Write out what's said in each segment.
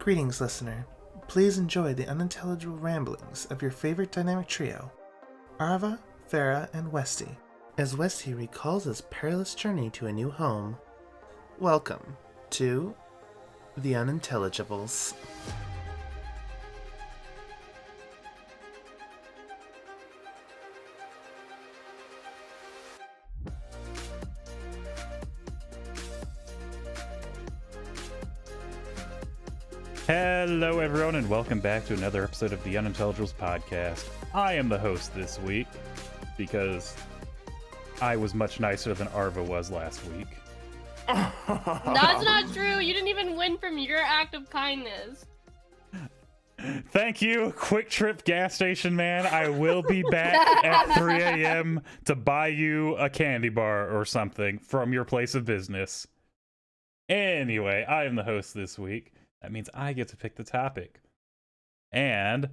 Greetings, listener. Please enjoy the unintelligible ramblings of your favorite dynamic trio, Arva, Farah, and Westy, as Westy recalls his perilous journey to a new home. Welcome to The Unintelligibles. Hello everyone and welcome back to another episode of the Unintelligibles podcast. I am the host this week because I was much nicer than Arva was last week. That's not true. You didn't even win from your act of kindness. Thank you, Quick Trip gas station man. I will be back at 3 a.m. to buy you a candy bar or something from your place of business. Anyway, I am the host this week. That means I get to pick the topic. And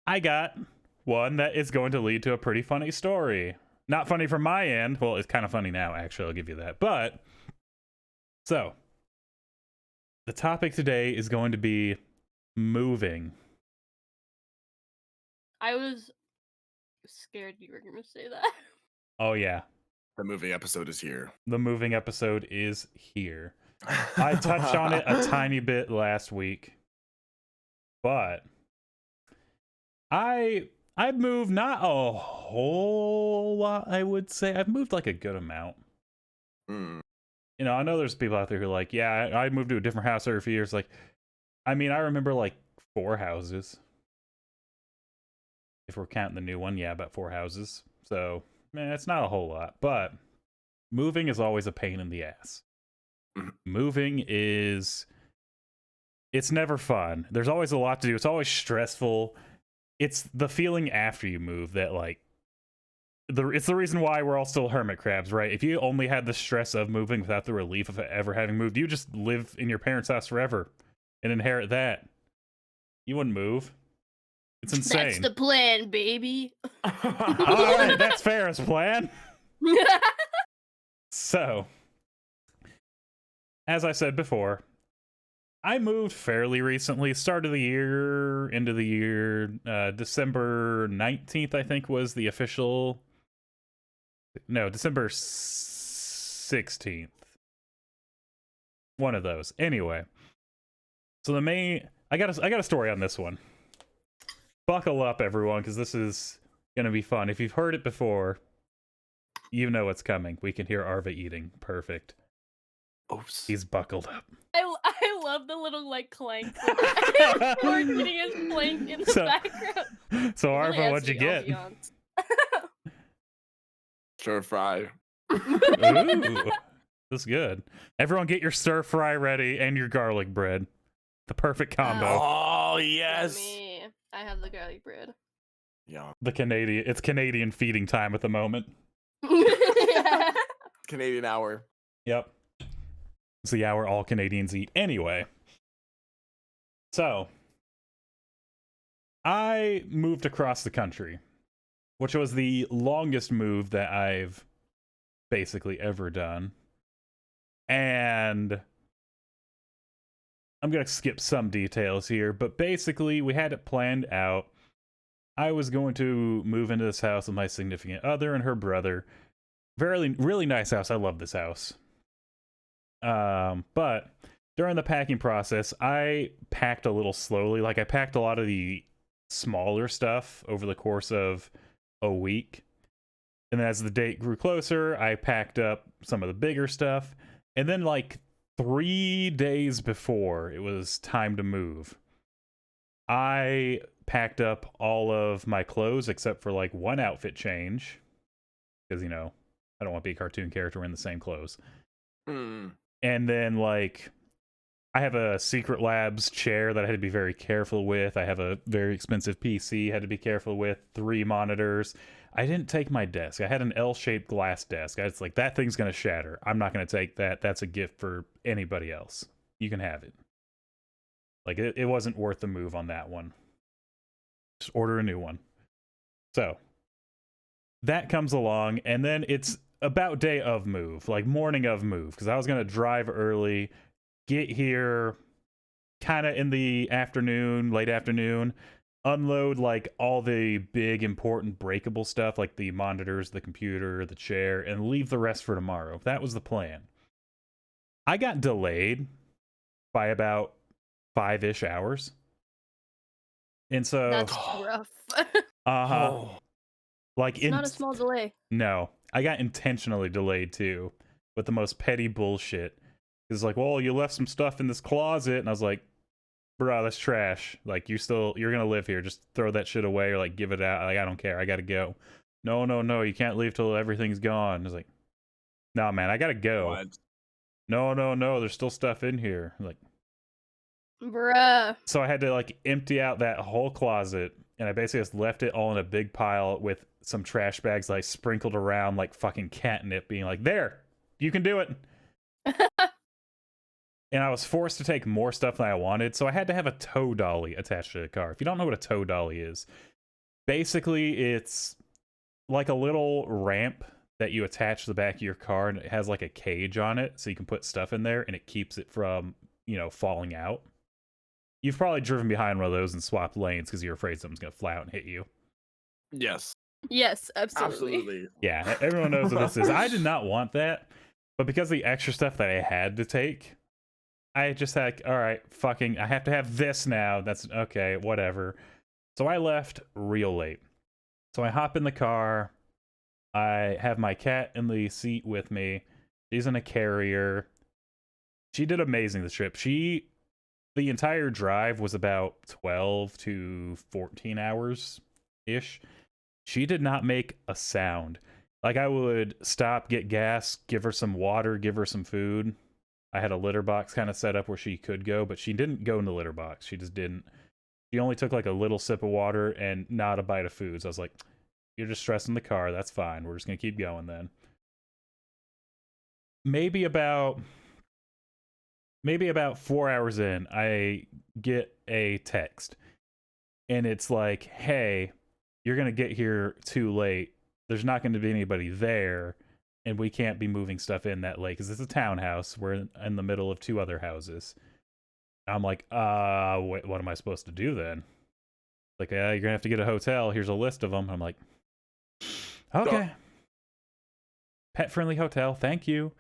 I got one that is going to lead to a pretty funny story. Not funny from my end. Well, it's kind of funny now, actually. I'll give you that. But, so, the topic today is going to be moving. I was scared you were going to say that. Oh, yeah. The moving episode is here. The moving episode is here. I touched on it a tiny bit last week, but I've moved not a whole lot, I would say. I've moved like a good amount. You know, I know there's people out there who are like, yeah, I moved to a different house every few years. Like, I mean, I remember like 4 houses. If we're counting the new one, yeah, about 4 houses. So, man, it's not a whole lot, but moving is always a pain in the ass. Moving it's never fun. There's always a lot to do. It's always stressful. It's the feeling after you move that, like, it's the reason why we're all still hermit crabs, right? If you only had the stress of moving without the relief of ever having moved, you just live in your parents' house forever and inherit that. You wouldn't move. It's insane. That's the plan, baby. All right, that's Farah's plan. So, as I said before, I moved fairly recently, start of the year, end of the year, December 19th, I think, was the official... No, December 16th. One of those. Anyway. So I got a story on this one. Buckle up, everyone, because this is going to be fun. If you've heard it before, you know what's coming. We can hear Arva eating. Perfect. Oops. He's buckled up. I love the little, like, clank. We're eating his plank in the background. So, Arva, Really what'd you get? Stir fry. Ooh, this is good. Everyone get your stir fry ready and your garlic bread. The perfect combo. Oh, yes. Me. I have the garlic bread. Yeah. It's Canadian feeding time at the moment. Canadian hour. Yep. It's the hour all Canadians eat. Anyway. So, I moved across the country, which was the longest move that I've basically ever done. And I'm going to skip some details here, but basically we had it planned out. I was going to move into this house with my significant other and her brother. Really nice house. I love this house. But during the packing process, I packed a little slowly. Like, I packed a lot of the smaller stuff over the course of a week. And then as the date grew closer, I packed up some of the bigger stuff. And then, like, 3 days before it was time to move, I packed up all of my clothes except for, like, one outfit change. Because, you know, I don't want to be a cartoon character wearing the same clothes. And then, like, I have a Secret Labs chair that I had to be very careful with. I have a very expensive PC I had to be careful with. 3 monitors. I didn't take my desk. I had an L-shaped glass desk. It's like, that thing's going to shatter. I'm not going to take that. That's a gift for anybody else. You can have it. Like, it wasn't worth the move on that one. Just order a new one. So, that comes along, and then it's about day of move, like morning of move, because I was going to drive early, get here, kind of in the afternoon, late afternoon, unload like all the big important breakable stuff like the monitors, the computer, the chair, and leave the rest for tomorrow. That was the plan. I got delayed by about 5-ish hours. And so That's rough. Oh. like It's not a small delay. No, I got intentionally delayed too with the most petty bullshit. It's like, well, you left some stuff in this closet, and I was like, bro, that's trash. Like, you're gonna live here. Just throw that shit away or like give it out. Like, I don't care. I gotta go. No, you can't leave till everything's gone. I was like, nah, man, I gotta go. What? No, there's still stuff in here. Like, Bruh. so I had to like empty out that whole closet, and I basically just left it all in a big pile with some trash bags like sprinkled around like fucking catnip, being like, there, you can do it. And I was forced to take more stuff than I wanted, so I had to have a tow dolly attached to the car. If you don't know what a tow dolly is, basically it's like a little ramp that you attach to the back of your car, and it has like a cage on it, so you can put stuff in there, and it keeps it from, falling out. You've probably driven behind one of those and swapped lanes because you're afraid something's going to fly out and hit you. Yes. Yes, absolutely. Absolutely. Yeah, everyone knows what this is. I did not want that, but because of the extra stuff that I had to take, I just had, all right, fucking, I have to have this now. That's okay, whatever. So I left real late. So I hop in the car. I have my cat in the seat with me. She's in a carrier. She did amazing this trip. The entire drive was about 12 to 14 hours ish. She did not make a sound. Like, I would stop, get gas, give her some water, give her some food. I had a litter box kind of set up where she could go, but she didn't go in the litter box. She just didn't. She only took like a little sip of water and not a bite of food. So I was like, you're just stressing the car. That's fine. We're just going to keep going then. Maybe about 4 hours in, I get a text. And it's like, hey, you're going to get here too late. There's not going to be anybody there. And we can't be moving stuff in that late because it's a townhouse. We're in the middle of 2 other houses. I'm like, what am I supposed to do then? Like, you're going to have to get a hotel. Here's a list of them. I'm like, okay. Pet-friendly hotel. Thank you.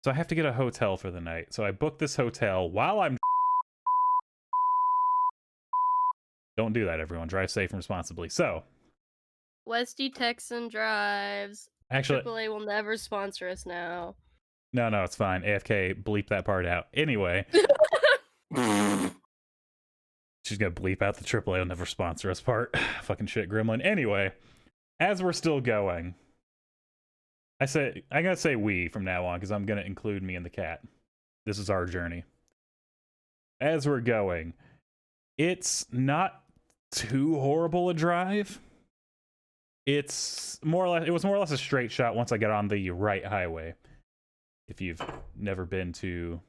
So I have to get a hotel for the night. So I booked this hotel while I'm... Don't do that, everyone. Drive safe and responsibly. So... Westy Texan drives. Actually... AAA will never sponsor us now. No, it's fine. AFK, bleep that part out. Anyway... She's gonna bleep out the AAA will never sponsor us part. Fucking shit, Gremlin. Anyway, as we're still going, I'm gonna say we from now on because I'm gonna include me and the cat. This is our journey. As we're going, it's not too horrible a drive. It was more or less a straight shot once I got on the right highway. If you've never been to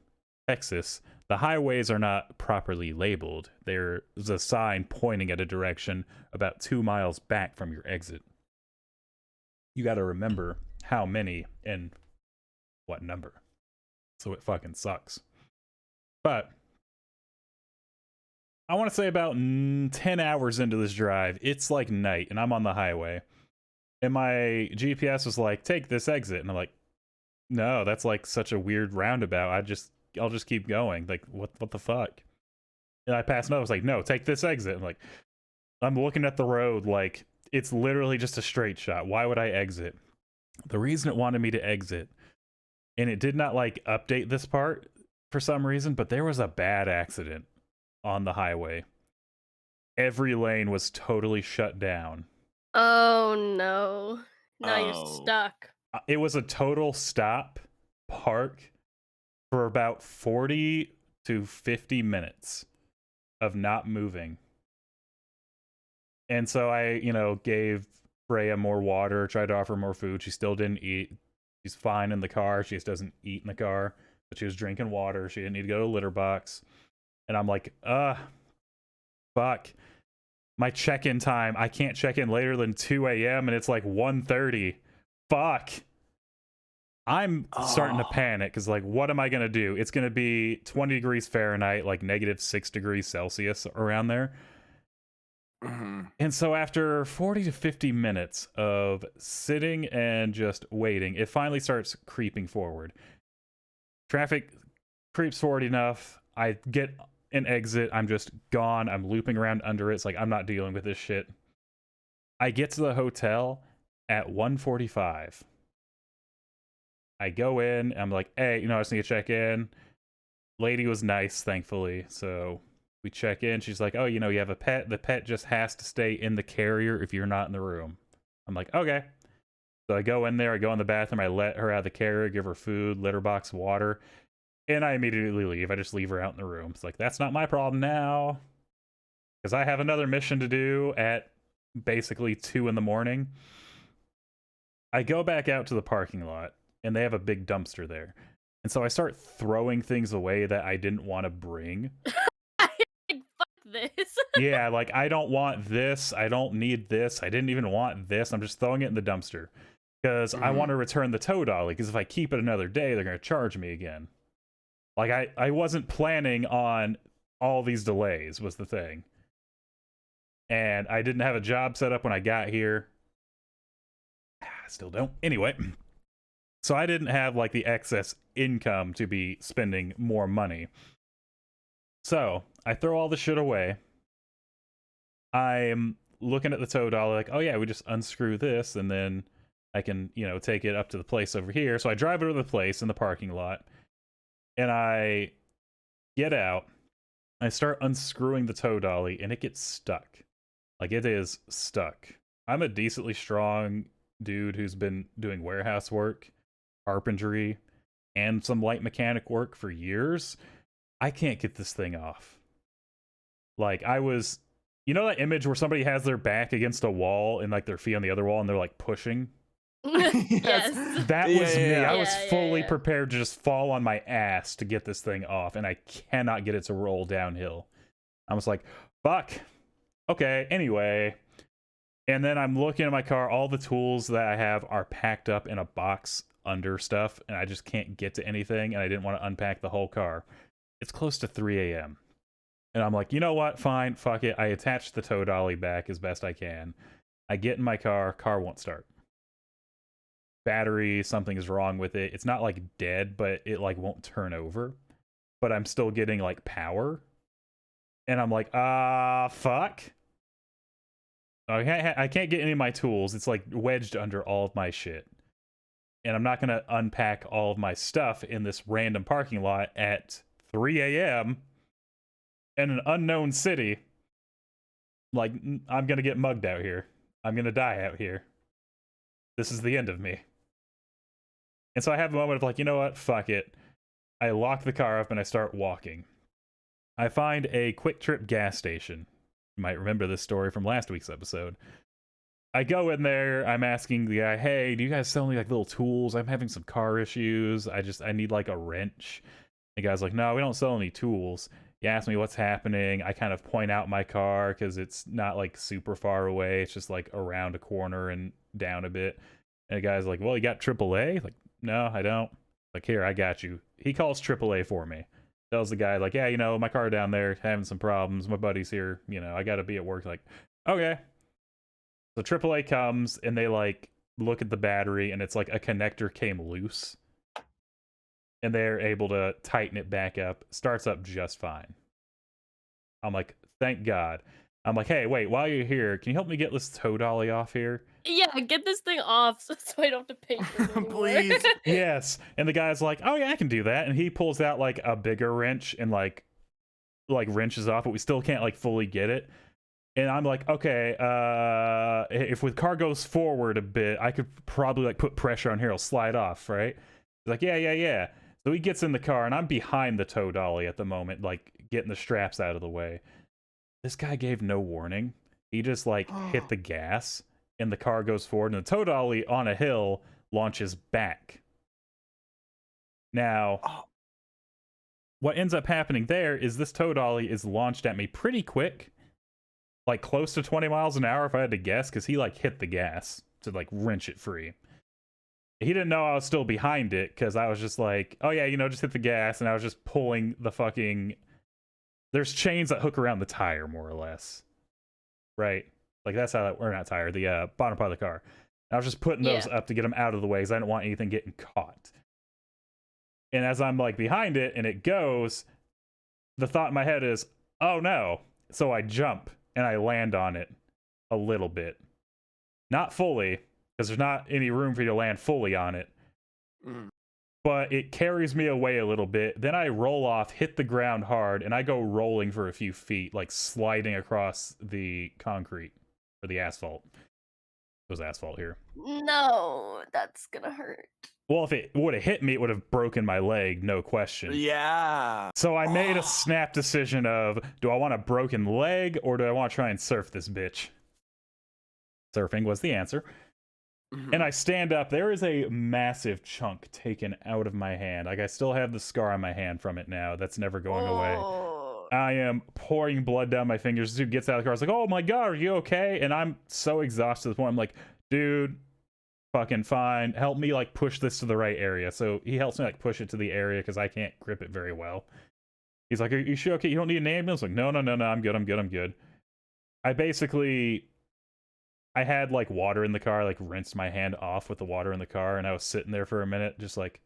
Texas, the highways are not properly labeled. There's a sign pointing at a direction about 2 miles back from your exit. You got to remember how many and what number. So it fucking sucks. But I want to say about 10 hours into this drive, it's like night and I'm on the highway. And my GPS was like, take this exit. And I'm like, no, that's like such a weird roundabout. I'll just keep going. Like, what the fuck? And I passed another. I was like, no, take this exit. I'm looking at the road like it's literally just a straight shot. Why would I exit? The reason it wanted me to exit, and it did not like update this part for some reason, but there was a bad accident on the highway. Every lane was totally shut down. Oh no. Now you're stuck. It was a total stop, park, for about 40 to 50 minutes of not moving. And so I, gave Freya more water, tried to offer more food. She still didn't eat. She's fine in the car. She just doesn't eat in the car. But she was drinking water. She didn't need to go to a litter box. And I'm like, fuck. My check-in time, I can't check in later than 2 a.m. and it's like 1:30. Fuck. I'm starting to panic because, like, what am I going to do? It's going to be 20 degrees Fahrenheit, like -6 degrees Celsius around there. And so after 40 to 50 minutes of sitting and just waiting, it finally starts creeping forward. Traffic creeps forward enough. I get an exit. I'm just gone. I'm looping around under it. It's like, I'm not dealing with this shit. I get to the hotel at 1:45. I go in, I'm like, hey, I just need to check in. Lady was nice, thankfully. So we check in. She's like, oh, you have a pet. The pet just has to stay in the carrier if you're not in the room. I'm like, okay. So I go in there, I go in the bathroom, I let her out of the carrier, give her food, litter box, water, and I immediately leave. I just leave her out in the room. It's like, that's not my problem now. Because I have another mission to do at basically 2 in the morning. I go back out to the parking lot. And they have a big dumpster there. And so I start throwing things away that I didn't want to bring. Like, fuck this. Yeah, like, I don't want this. I don't need this. I didn't even want this. I'm just throwing it in the dumpster. Because I want to return the tow dolly. Because if I keep it another day, they're going to charge me again. Like, I wasn't planning on all these delays, was the thing. And I didn't have a job set up when I got here. I still don't. Anyway. So I didn't have, like, the excess income to be spending more money. So I throw all the shit away. I'm looking at the tow dolly like, oh yeah, we just unscrew this and then I can, take it up to the place over here. So I drive it to the place in the parking lot and I get out. I start unscrewing the tow dolly and it gets stuck. Like, it is stuck. I'm a decently strong dude who's been doing warehouse work, carpentry, and some light mechanic work for years. I can't get this thing off. Like, I was, that image where somebody has their back against a wall and, like, their feet on the other wall and they're, like, pushing? Yes. That was me. Yeah. I was fully prepared to just fall on my ass to get this thing off, and I cannot get it to roll downhill. I was like, fuck. Okay, anyway. And then I'm looking at my car. All the tools that I have are packed up in a box under stuff, and I just can't get to anything, and I didn't want to unpack the whole car. It's close to 3 a.m. And I'm like, you know what? Fine, fuck it. I attach the tow dolly back as best I can. I get in my car won't start. Battery, something is wrong with it. It's not, like, dead, but it, like, won't turn over. But I'm still getting, like, power. And I'm like, fuck. I can't get any of my tools. It's, like, wedged under all of my shit. And I'm not going to unpack all of my stuff in this random parking lot at 3 a.m. in an unknown city. Like, I'm going to get mugged out here. I'm going to die out here. This is the end of me. And so I have a moment of, like, you know what? Fuck it. I lock the car up and I start walking. I find a Quick Trip gas station. You might remember this story from last week's episode. I go in there, I'm asking the guy, hey, do you guys sell any, like, little tools? I'm having some car issues. I need, like, a wrench. The guy's like, no, we don't sell any tools. He asks me what's happening. I kind of point out my car because it's not, like, super far away. It's just, like, around a corner and down a bit. And the guy's like, well, you got AAA? Like, no, I don't. Like, here, I got you. He calls AAA for me. Tells the guy, like, yeah, my car down there having some problems. My buddy's here. I got to be at work. Like, okay. So AAA comes and they, like, look at the battery and it's like a connector came loose. And they're able to tighten it back up. Starts up just fine. I'm like, thank God. I'm like, hey, wait, while you're here, can you help me get this tow dolly off here? Yeah, get this thing off so I don't have to pay for it anymore. Please. Yes. And the guy's like, oh yeah, I can do that. And he pulls out, like, a bigger wrench and like wrenches off, but we still can't, like, fully get it. And I'm like, okay, if the car goes forward a bit, I could probably, like, put pressure on here, it'll slide off, right? He's like, yeah. So he gets in the car, and I'm behind the tow dolly at the moment, like, getting the straps out of the way. This guy gave no warning. He just, like, hit the gas, and the car goes forward, and the tow dolly on a hill launches back. Now, what ends up happening there is this tow dolly is launched at me pretty quick, like, close to 20 miles an hour if I had to guess, because he, like, hit the gas to, like, wrench it free. He didn't know I was still behind it because I was just like, oh yeah, just hit the gas, and I was just pulling the fucking. There's chains that hook around the tire, more or less, right? Like that's how that, or not tire, the bottom part of the car. I was just putting those up to get them out of the way because I didn't want anything getting caught. And as I'm like behind it and it goes, the thought in my head is, oh no. So I jump and I land on it a little bit. Not fully, because there's not any room for you to land fully on it. But it carries me away a little bit. Then I roll off, hit the ground hard, and I go rolling for a few feet, like sliding across the concrete or the asphalt. It was asphalt here. No, that's gonna hurt. Well, if it would have hit me, it would have broken my leg, no question. Yeah. So I made a snap decision of, do I want a broken leg or do I want to try and surf this bitch? Surfing was the answer. And I stand up. There is a massive chunk taken out of my hand. Like, I still have the scar on my hand from it now. That's never going away. I am pouring blood down my fingers. This dude gets out of the car. I was like, oh my God, are you okay? And I'm so exhausted at this point. I'm like, dude, fucking fine. Help me, like, push this to the right area. So he helps me, like, push it to the area because I can't grip it very well. He's like, are you sure? Okay, you don't need an ambulance? I'm like, no, I'm good. I had, like, water in the car, like, rinsed my hand off with the water in the car, and I was sitting there for a minute, just like,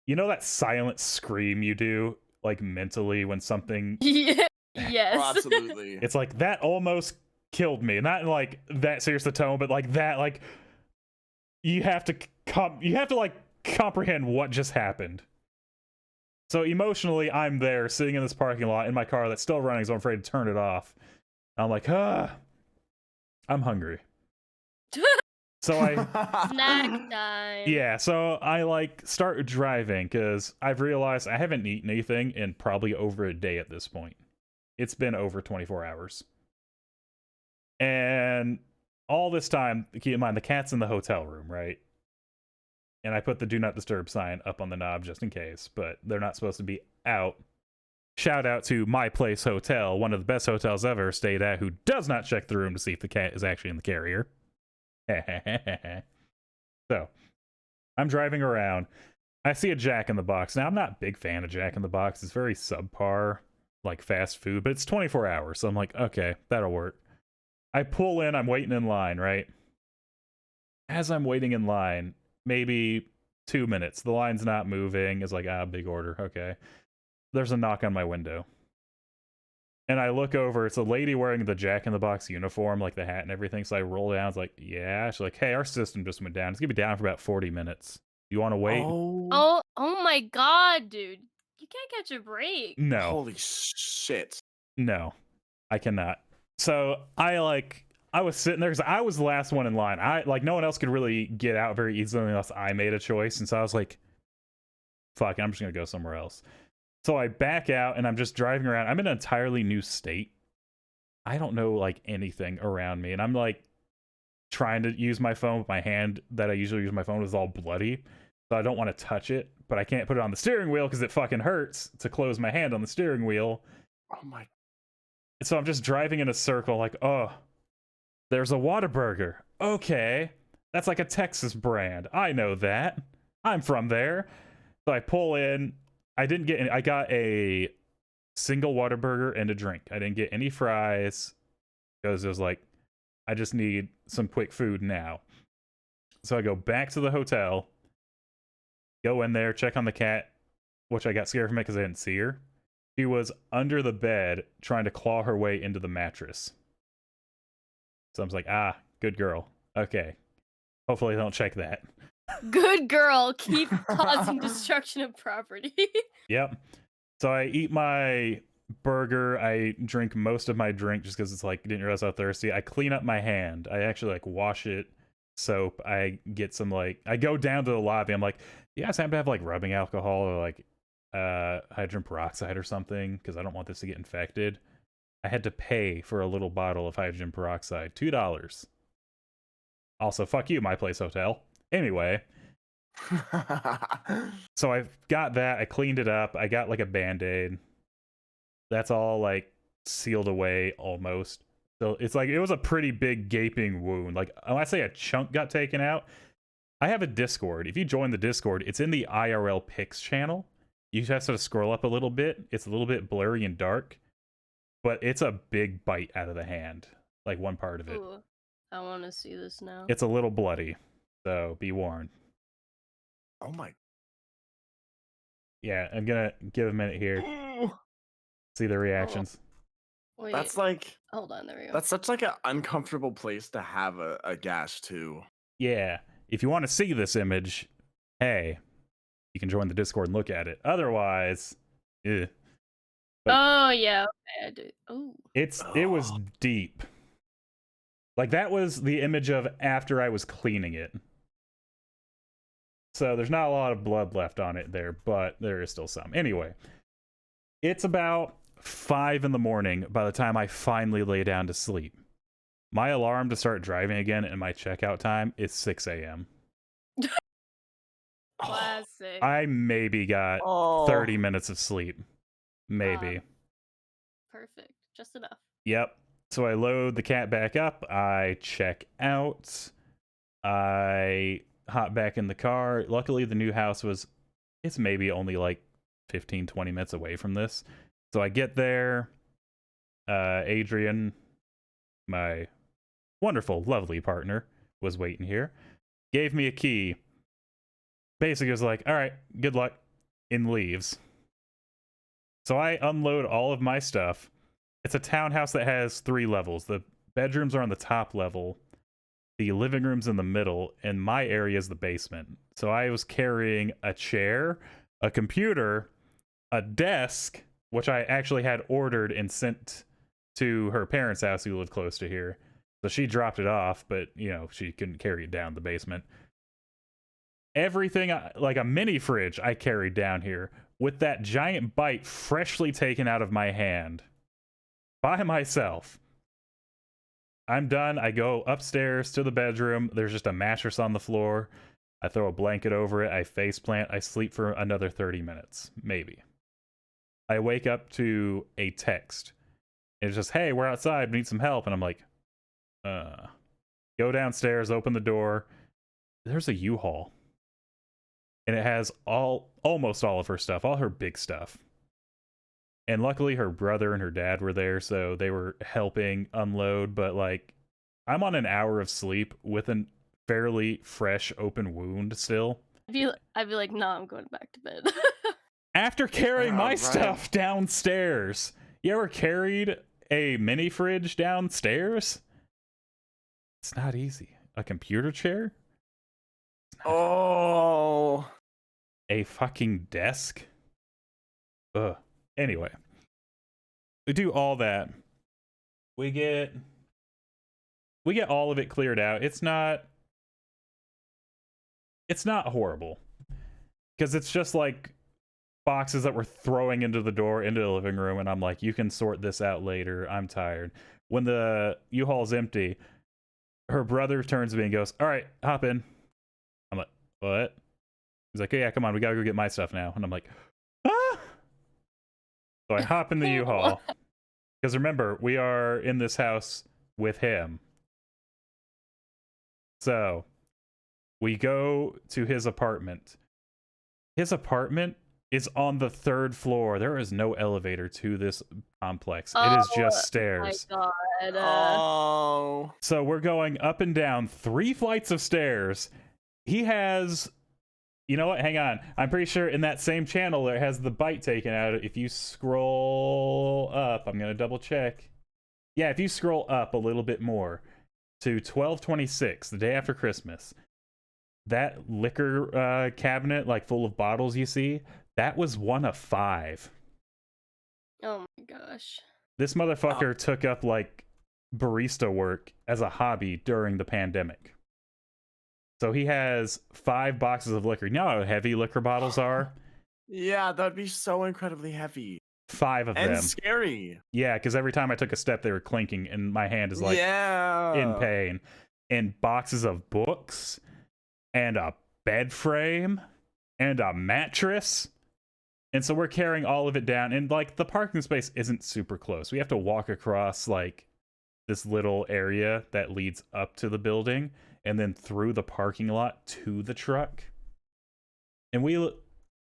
that silent scream you do, like, mentally when something... Yes. Oh, absolutely. It's like, that almost killed me. Not in, like, that serious a tone, but, like, that, like, you have to, like, comprehend what just happened. So, emotionally, I'm there, sitting in this parking lot in my car that's still running, so I'm afraid to turn it off. And I'm like, I'm hungry. So I Snack time. yeah, so I like start driving because I've realized I haven't eaten anything in probably over a day at this point. It's been over 24 hours. And all this time, keep in mind the cat's in the hotel room, right? And I put the do not disturb sign up on the knob just in case, but they're not supposed to be out. Shout out to My Place Hotel, one of the best hotels ever stayed at, who does not check the room to see if the cat is actually in the carrier. So, I'm driving around. I see a Jack in the Box. Now, I'm not a big fan of Jack in the Box. It's very subpar, like fast food, but it's 24 hours. So I'm like, okay, that'll work. I pull in, I'm waiting in line, right? As I'm waiting in line, maybe 2 minutes. The line's not moving. It's like, big order. Okay. There's a knock on my window. And I look over, it's a lady wearing the Jack in the Box uniform, like the hat and everything. So I roll down, it's like, yeah. She's like, hey, our system just went down. It's gonna be down for about 40 minutes. You wanna wait? Oh my God, dude. You can't catch a break. No. Holy shit. No. I cannot. So I was sitting there because I was the last one in line. No one else could really get out very easily unless I made a choice. And so I was like, fuck, I'm just gonna go somewhere else. So I back out and I'm just driving around. I'm in an entirely new state. I don't know like anything around me. And I'm like trying to use my phone with my hand that I usually use my phone is all bloody. So I don't want to touch it, but I can't put it on the steering wheel because it fucking hurts to close my hand on the steering wheel. Oh my. So I'm just driving in a circle like, oh, there's a Whataburger. Okay. That's like a Texas brand. I know that. I'm from there. So I pull in. I didn't get any. I got a single Whataburger and a drink. I didn't get any fries because it was like, I just need some quick food now. So I go back to the hotel, go in there, check on the cat, which I got scared from it because I didn't see her. She was under the bed trying to claw her way into the mattress. So I was like, good girl. Okay. Hopefully they don't check that. Good girl. Keep causing destruction of property. Yep. So I eat my burger. I drink most of my drink just because it's like, didn't realize how thirsty. I clean up my hand. I actually like wash it, soap. I get some like, I go down to the lobby. I'm like, you guys happen to have like rubbing alcohol or like hydrogen peroxide or something? Because I don't want this to get infected. I had to pay for a little bottle of hydrogen peroxide, $2. Also, fuck you, My Place Hotel. Anyway, so I got that. I cleaned it up. I got like a Band-Aid. That's all like sealed away almost. So it's like it was a pretty big gaping wound. Like when I say a chunk got taken out, I have a Discord. If you join the Discord, it's in the IRL Pics channel. You just have to scroll up a little bit. It's a little bit blurry and dark, but it's a big bite out of the hand. Like one part of it. Ooh, I want to see this now. It's a little bloody, so be warned. Oh my. Yeah, I'm gonna give a minute here. See the reactions. Wait, That's like. hold on, there we go. That's such like an uncomfortable place to have a gash too. Yeah, if you want to see this image, hey, you can join the Discord and look at it. Otherwise, but oh yeah, okay, I do. Oh, it was deep. Like that was the image of after I was cleaning it. So there's not a lot of blood left on it there, but there is still some. Anyway, it's about 5 in the morning by the time I finally lay down to sleep. My alarm to start driving again and my checkout time is 6 a.m. classic. I maybe got 30 minutes of sleep. Maybe. Perfect, just enough. Yep. So I load the cat back up. I check out. I hop back in the car. Luckily, the new house it's maybe only like 15, 20 minutes away from this. So I get there. Adrian, my wonderful, lovely partner, was waiting here. Gave me a key. Basically was like, all right, good luck, and leaves. So I unload all of my stuff. It's a townhouse that has 3 levels. The bedrooms are on the top level. The living room's in the middle, and my area is the basement. So I was carrying a chair, a computer, a desk, which I actually had ordered and sent to her parents' house who live close to here. So she dropped it off, but, you know, she couldn't carry it down the basement. Everything, like a mini fridge, I carried down here with that giant bite freshly taken out of my hand by myself. I'm done. I go upstairs to the bedroom. There's just a mattress on the floor. I throw a blanket over it. I face plant. I sleep for another 30 minutes, maybe. I wake up to a text. It's just, hey, we're outside. We need some help. And I'm like, go downstairs, open the door. There's a U-Haul. And it has almost all of her stuff, all her big stuff. And luckily her brother and her dad were there, so they were helping unload. But like, I'm on an hour of sleep with a fairly fresh open wound still. I'd be like, nah, I'm going back to bed. After carrying my Right. stuff downstairs. You ever carried a mini fridge downstairs? It's not easy. A computer chair? Oh. A fucking desk? Ugh. Anyway. We do all that. We get all of it cleared out. It's not horrible. Because it's just like boxes that we're throwing into the door, into the living room, and I'm like, you can sort this out later. I'm tired. When the U-Haul's empty, her brother turns to me and goes, all right, hop in. I'm like, what? He's like, yeah, come on, we gotta go get my stuff now. And I'm like, ah! So I hop in the U-Haul. Because remember, we are in this house with him. So we go to his apartment. His apartment is on the 3rd floor. There is no elevator to this complex. It is just stairs. My God. Oh. So we're going up and down 3 flights of stairs. He has, you know what? Hang on. I'm pretty sure in that same channel there has the bite taken out. If you scroll up, I'm going to double check. Yeah, if you scroll up a little bit more to 12/26, the day after Christmas, that liquor cabinet, like full of bottles you see, that was one of 5. Oh my gosh. This motherfucker took up like barista work as a hobby during the pandemic. So he has 5 boxes of liquor. You know how heavy liquor bottles are? Yeah, that'd be so incredibly heavy. 5 of And them. scary. Yeah, because every time I took a step, they were clinking, and my hand is like in pain. And boxes of books, and a bed frame, and a mattress. And so we're carrying all of it down, and like the parking space isn't super close. We have to walk across like this little area that leads up to the building. and then through the parking lot to the truck. And we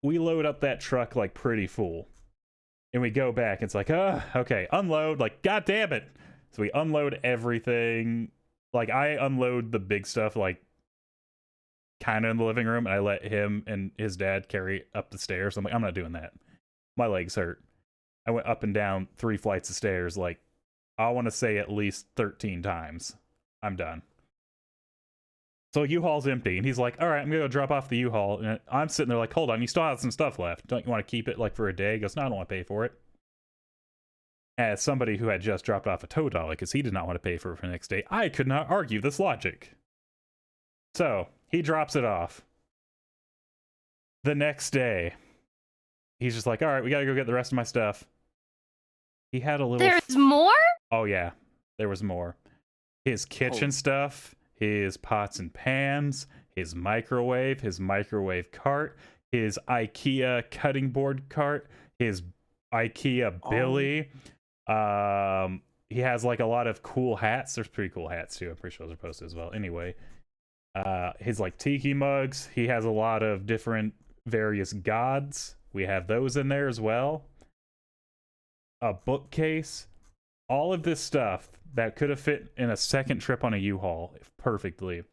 load up that truck like pretty full. And we go back. It's like, okay, unload. Like, god damn it. So we unload everything. Like, I unload the big stuff, like, kind of in the living room, and I let him and his dad carry up the stairs. I'm like, I'm not doing that. My legs hurt. I went up and down 3 flights of stairs, like, I want to say at least 13 times. I'm done. So U-Haul's empty, and he's like, all right, I'm going to go drop off the U-Haul. And I'm sitting there like, hold on, you still have some stuff left. Don't you want to keep it, like, for a day? He goes, no, I don't want to pay for it. As somebody who had just dropped off a tow dolly, because he did not want to pay for it for the next day, I could not argue this logic. So, he drops it off. The next day, he's just like, all right, we got to go get the rest of my stuff. He had a little... There's more? Oh, yeah. There was more. His kitchen stuff, his pots and pans, his microwave cart, his IKEA cutting board cart, his IKEA Billy. He has like a lot of cool hats. There's pretty cool hats too. I'm pretty sure those are posted as well. Anyway, his like tiki mugs. He has a lot of different various gods. We have those in there as well. A bookcase. All of this stuff that could have fit in a second trip on a U-Haul perfectly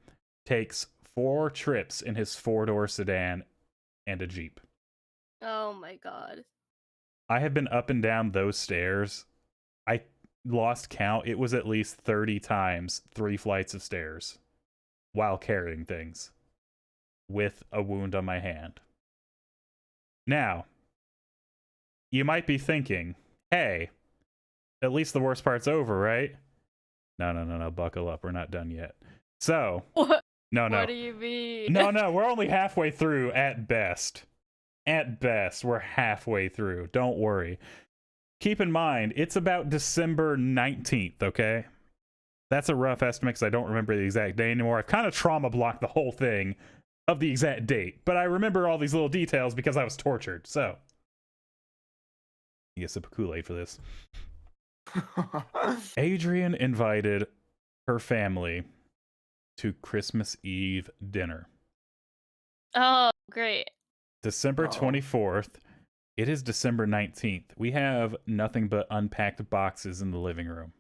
takes 4 trips in his 4-door sedan and a Jeep. Oh my god. I have been up and down those stairs. I lost count. It was at least 30 times 3 flights of stairs while carrying things with a wound on my hand. Now, you might be thinking, hey, at least the worst part's over, right? No, buckle up. We're not done yet. So, What? No. What do you mean? No, we're only halfway through at best. At best, we're halfway through. Don't worry. Keep in mind, it's about December 19th, okay? That's a rough estimate because I don't remember the exact day anymore. I've kind of trauma blocked the whole thing of the exact date, but I remember all these little details because I was tortured, so. You get a sip of Kool-Aid for this. Adrian invited her family to Christmas Eve dinner. Oh, great. December 24th. It is December 19th. We have nothing but unpacked boxes in the living room.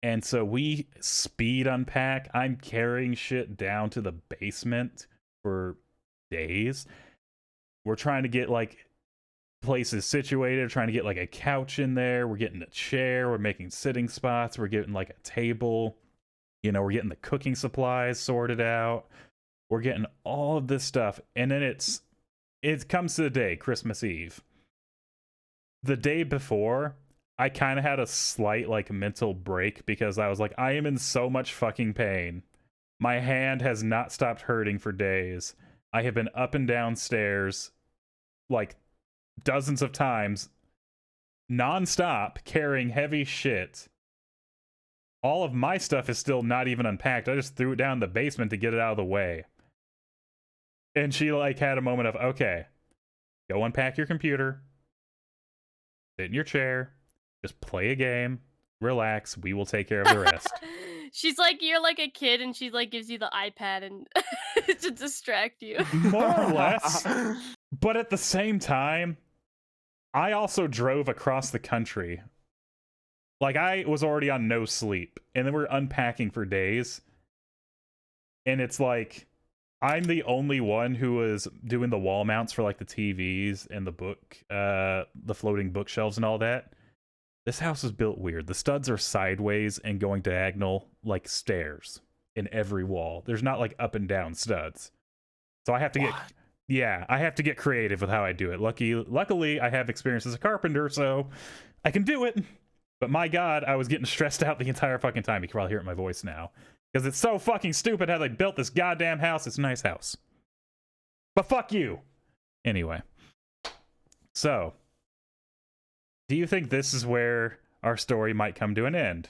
And so we speed unpack. I'm carrying shit down to the basement for days. We're trying to get like places situated, trying to get like a couch in there. We're getting a chair. We're making sitting spots. We're getting like a table. You know, we're getting the cooking supplies sorted out. We're getting all of this stuff. And then it comes to the day, Christmas Eve. The day before, I kind of had a slight like mental break because I was like, I am in so much fucking pain. My hand has not stopped hurting for days. I have been up and down stairs like dozens of times, non-stop, carrying heavy shit. All of my stuff is still not even unpacked. I just threw it down in the basement to get it out of the way. And she like had a moment of, okay, go unpack your computer, sit in your chair, just play a game, relax, we will take care of the rest. She's like, you're like a kid, and she like gives you the iPad and to distract you. More or less. But at the same time, I also drove across the country. Like, I was already on no sleep, and then we're unpacking for days. And it's like, I'm the only one who was doing the wall mounts for like the TVs and the floating bookshelves and all that. This house is built weird. The studs are sideways and going diagonal like stairs in every wall. There's not like up and down studs. So I have to I have to get creative with how I do it. Luckily, I have experience as a carpenter, so I can do it. But my god, I was getting stressed out the entire fucking time. You can probably hear it in my voice now. Because it's so fucking stupid how they built this goddamn house. It's a nice house. But fuck you. Anyway. So, do you think this is where our story might come to an end?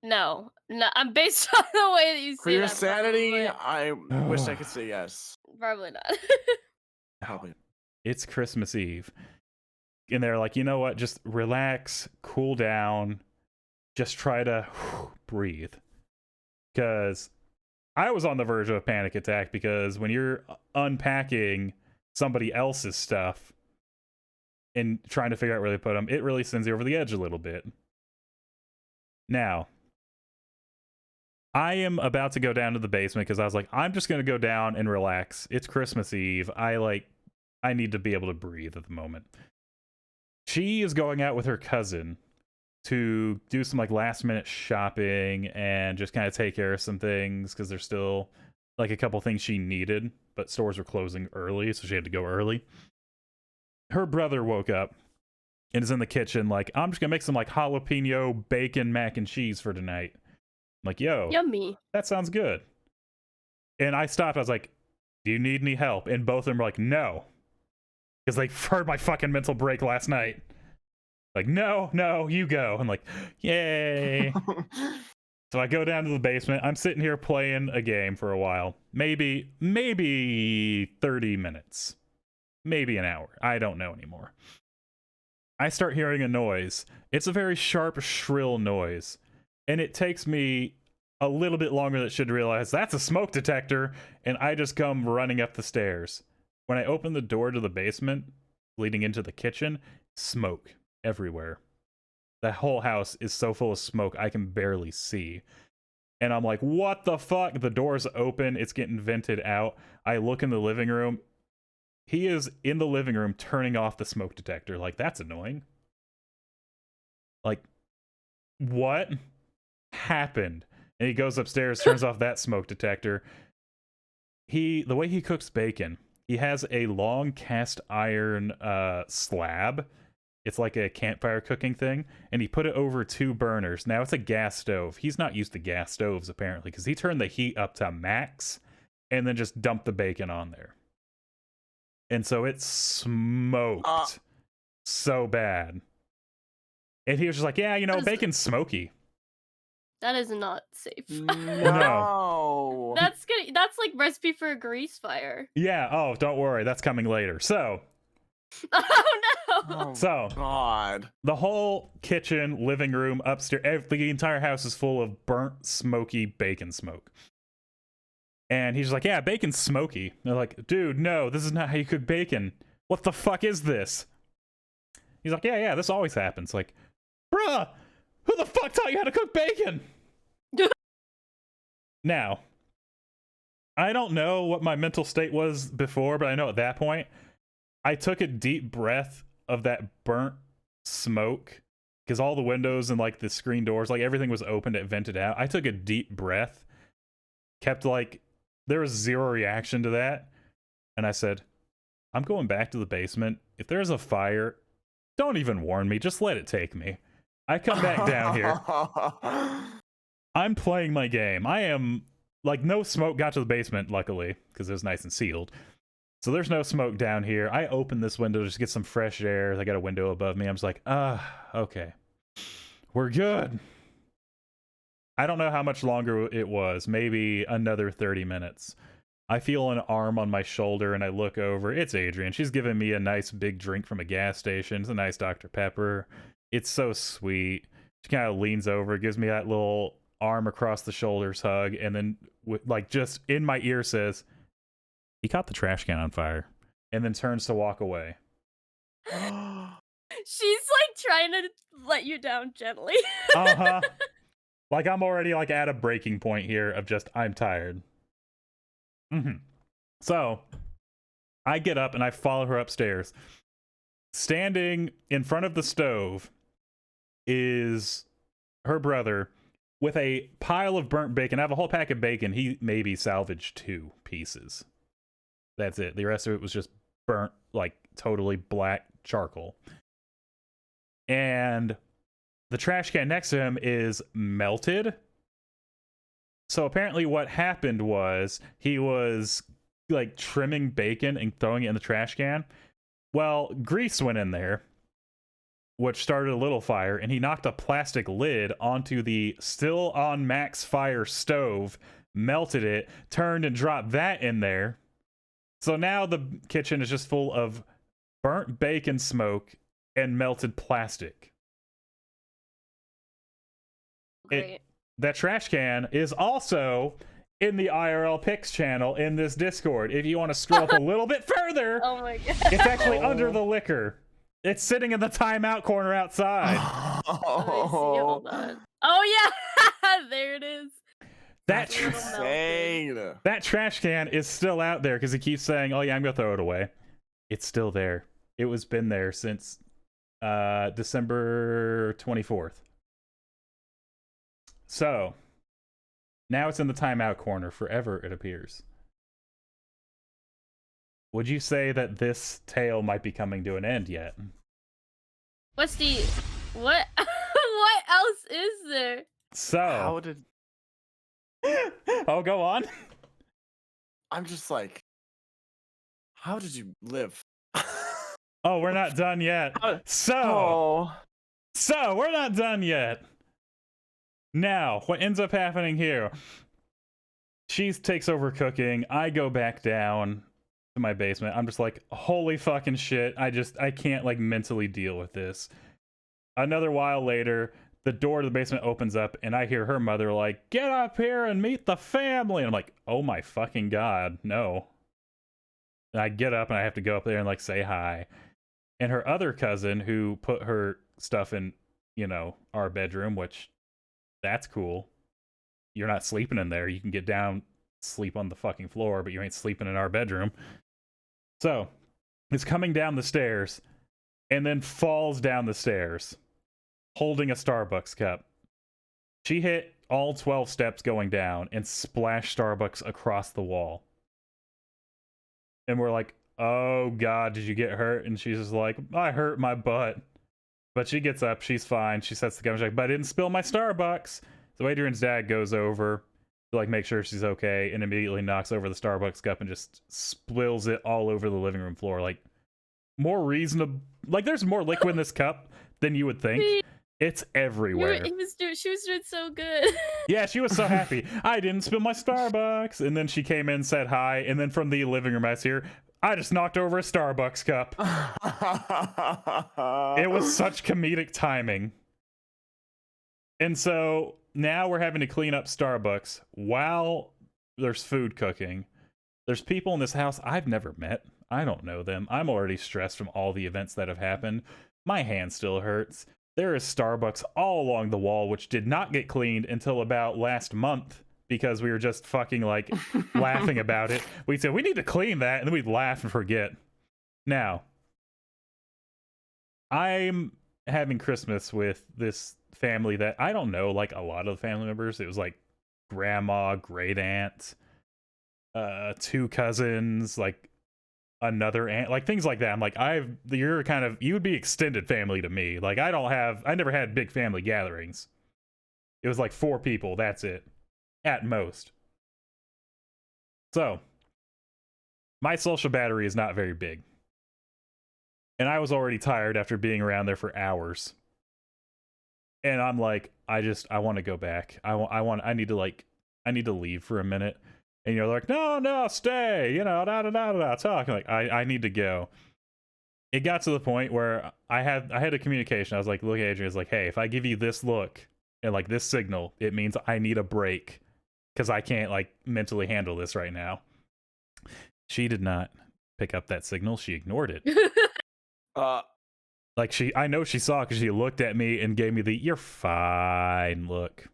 No, I'm based on the way that you say For your that, sanity, probably. I wish I could say yes. Probably not. Probably. It's Christmas Eve. And they're like, you know what? Just relax, cool down, just try to breathe. because I was on the verge of a panic attack, because when you're unpacking somebody else's stuff and trying to figure out where they put them, it really sends you over the edge a little bit. Now, I am about to go down to the basement because I was like, I'm just going to go down and relax. It's Christmas Eve. I need to be able to breathe at the moment. She is going out with her cousin to do some like last minute shopping and just kind of take care of some things, because there's still like a couple things she needed, but stores were closing early, so she had to go early. Her brother woke up and is in the kitchen like, I'm just gonna make some like jalapeno bacon mac and cheese for tonight. I'm like, yo, Yummy. that sounds good. And I stopped. I was like, do you need any help? And both of them were like, no, because they heard my fucking mental break last night. Like, no, you go. I'm like, yay. So I go down to the basement. I'm sitting here playing a game for a while. Maybe 30 minutes. Maybe an hour. I don't know anymore. I start hearing a noise. It's a very sharp, shrill noise. And it takes me a little bit longer than it should to realize that's a smoke detector. And I just come running up the stairs. When I open the door to the basement, leading into the kitchen, smoke everywhere. The whole house is so full of smoke I can barely see. And I'm like, what the fuck? The door's open. It's getting vented out. I look in the living room. He is in the living room turning off the smoke detector. Like, that's annoying. Like, what happened? And he goes upstairs, turns off that smoke detector. The way he cooks bacon, he has a long cast iron slab. It's like a campfire cooking thing, and he put it over 2 burners. Now it's a gas stove. He's not used to gas stoves, apparently, because he turned the heat up to max and then just dumped the bacon on there. And so it smoked so bad. And he was just like, yeah, bacon's smoky. That is not safe. No. That's like recipe for a grease fire. Yeah, oh, don't worry. That's coming later. So... Oh no! Oh, so, God. The whole kitchen, living room, upstairs, the entire house is full of burnt, smoky bacon smoke. And he's like, yeah, bacon's smoky. And they're like, dude, no, this is not how you cook bacon. What the fuck is this? He's like, yeah, this always happens. Like, bruh, who the fuck taught you how to cook bacon? Now, I don't know what my mental state was before, but I know at that point, I took a deep breath of that burnt smoke, because all the windows and like the screen doors, like everything was opened, it vented out. I took a deep breath, kept like, there was zero reaction to that. And I said, I'm going back to the basement. If there's a fire, don't even warn me. Just let it take me. I come back down here. I'm playing my game. I am like, no smoke got to the basement, luckily, because it was nice and sealed. So there's no smoke down here. I open this window just to get some fresh air. I got a window above me. I'm just like, okay. We're good. I don't know how much longer it was. Maybe another 30 minutes. I feel an arm on my shoulder and I look over. It's Adrian. She's giving me a nice big drink from a gas station. It's a nice Dr. Pepper. It's so sweet. She kind of leans over, gives me that little arm across the shoulders hug, and then like just in my ear says, he caught the trash can on fire, and then turns to walk away. She's like trying to let you down gently. Uh-huh. Like I'm already like at a breaking point here of just, I'm tired. So I get up and I follow her upstairs. Standing in front of the stove is her brother with a pile of burnt bacon. I have a whole pack of bacon. He maybe salvaged 2 pieces. That's it. The rest of it was just burnt, like totally black charcoal. And the trash can next to him is melted. So apparently what happened was he was like trimming bacon and throwing it in the trash can. Well, grease went in there, which started a little fire, and he knocked a plastic lid onto the still on max fire stove, melted it, turned and dropped that in there. So now the kitchen is just full of burnt bacon smoke and melted plastic. Great. that trash can is also in the IRL Picks channel in this Discord. If you want to scroll up a little bit further, Oh my god. it's actually under the liquor. It's sitting in the timeout corner outside. Let me see, hold on. Oh yeah, there it is. That It's a little melted. Insane. that trash can is still out there because he keeps saying, "Oh yeah, I'm gonna throw it away." It's still there. It was been there since December 24th. So now it's in the timeout corner forever, it appears. Would you say that this tale might be coming to an end yet? Westy, what? What else is there? So, How did oh, go on. I'm just like, how did you live? Oh, we're not done yet. So, Oh, so we're not done yet. Now, what ends up happening here? She takes over cooking. I go back down to my basement. I'm just like, holy fucking shit. I can't like mentally deal with this. Another while later, the door to the basement opens up and I hear her mother like, get up here and meet the family. And I'm like, oh my fucking god, no. And I get up and I have to go up there and like say hi. And her other cousin who put her stuff in, you know, our bedroom, which that's cool. You're not sleeping in there. You can get down, sleep on the fucking floor, but you ain't sleeping in our bedroom. So, is coming down the stairs and then falls down the stairs holding a Starbucks cup. She hit all 12 steps going down and splashed Starbucks across the wall. And we're like, oh god, did you get hurt? And she's just like, I hurt my butt. But she gets up, she's fine. She sets the cup, she's like, but I didn't spill my Starbucks. So Adrian's dad goes over to like make sure she's okay and immediately knocks over the Starbucks cup and just spills it all over the living room floor. Like, more reasonable, like there's more liquid in this cup than you would think. It's everywhere. She was doing so good. Yeah, she was so happy. I didn't spill my Starbucks. And then she came in, said hi, and then from the living room I hear, I just knocked over a Starbucks cup. It was such comedic timing. And so now we're having to clean up Starbucks while there's food cooking. There's people in this house I've never met. I don't know them. I'm already stressed from all the events that have happened. My hand still hurts. There is Starbucks all along the wall, which did not get cleaned until about last month because we were just fucking like laughing about it. We'd say, we need to clean that, and then we'd laugh and forget. Now, I'm having Christmas with this family that I don't know, like a lot of the family members. It was like grandma, great aunt, 2 cousins, like another aunt, like things like that. I'm like, you would be extended family to me. Like I never had big family gatherings. It was like 4 people, that's it, at most. So my social battery is not very big, and I was already tired after being around there for hours. And I'm like, I want to go back. I need to leave for a minute. And you're like, no, stay, you know, talk. Like, I need to go. It got to the point where I had a communication. I was like, look, Adrian, is like, hey, if I give you this look and like this signal, it means I need a break because I can't like mentally handle this right now. She did not pick up that signal. She ignored it. Like I know she saw because she looked at me and gave me the "you're fine" look.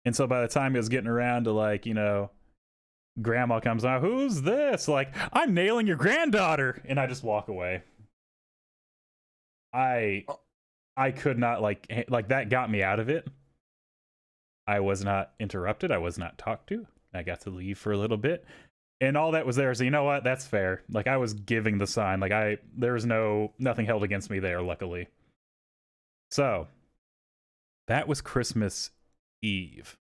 And so by the time it was getting around to like, you know, grandma comes out, who's this? Like, I'm nailing your granddaughter, and I just walk away. I could not like that got me out of it. I was not interrupted. I was not talked to. I got to leave for a little bit. And all that was there. So you know what? That's fair. Like I was giving the sign. Like there was nothing held against me there, luckily. So that was Christmas Eve.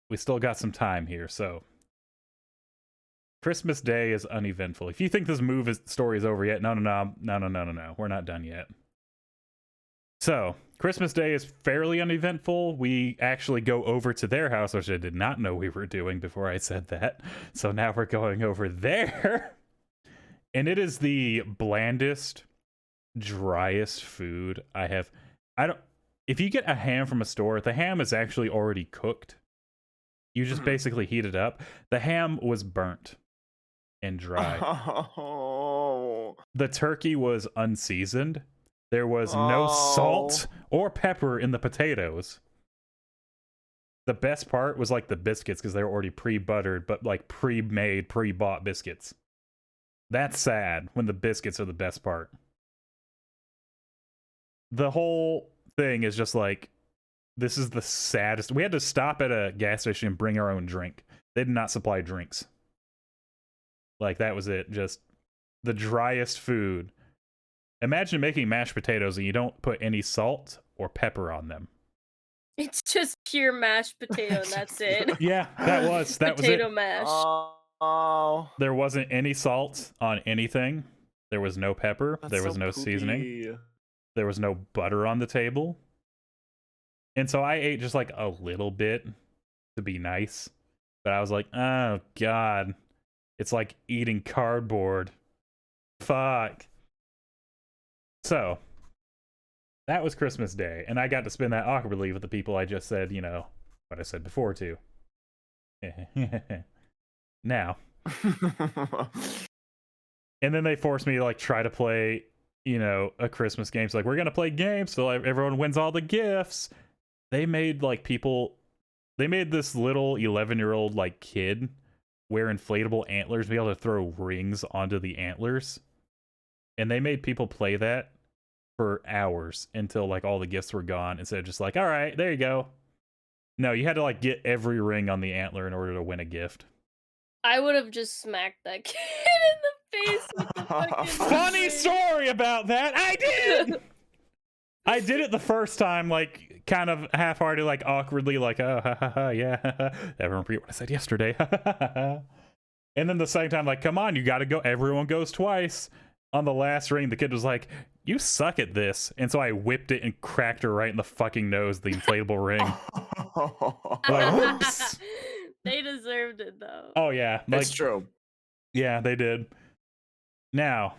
We still got some time here, so Christmas Day is uneventful. If you think this story is over yet, no. We're not done yet. So Christmas Day is fairly uneventful. We actually go over to their house, which I did not know we were doing before I said that. So now we're going over there. And it is the blandest, driest food I have. if you get a ham from a store, the ham is actually already cooked. You just basically heat it up. The ham was burnt and dry. Oh. The turkey was unseasoned. There was no salt or pepper in the potatoes. The best part was like the biscuits because they were already pre-buttered, but like pre-made, pre-bought biscuits. That's sad when the biscuits are the best part. The whole thing is just like, this is the saddest. We had to stop at a gas station and bring our own drink. They did not supply drinks. Like, that was it. Just the driest food. Imagine making mashed potatoes and you don't put any salt or pepper on them. It's just pure mashed potato, and that's it. Yeah, that was Potato it. mash. Oh. There wasn't any salt on anything. There was no pepper. That's there was so no poopy. seasoning. There was no butter on the table. And so I ate just like a little bit to be nice. But I was like, oh God. It's like eating cardboard. Fuck. So, that was Christmas Day. And I got to spend that awkwardly with the people I just said, you know, what I said before to. Now. And then they forced me to like try to play, you know, a Christmas game. So like, we're gonna play games so like, everyone wins all the gifts. They made like they made this little 11-year-old like kid wear inflatable antlers, be able to throw rings onto the antlers. And they made people play that for hours until like all the gifts were gone, instead of just like, all right, there you go. No, you had to like get every ring on the antler in order to win a gift. I would have just smacked that kid in the face with the fucking Funny ring. story about that. I did. I did it the first time, like kind of half-hearted, like awkwardly, like, oh, ha ha ha, yeah. Everyone repeat what I said yesterday. And then the second time, like, come on, you gotta go. Everyone goes twice. On the last ring, the kid was like, you suck at this. And so I whipped it and cracked her right in the fucking nose, the inflatable ring. Like, whoops. They deserved it, though. Oh, yeah. Like, It's true. yeah, they did. Now,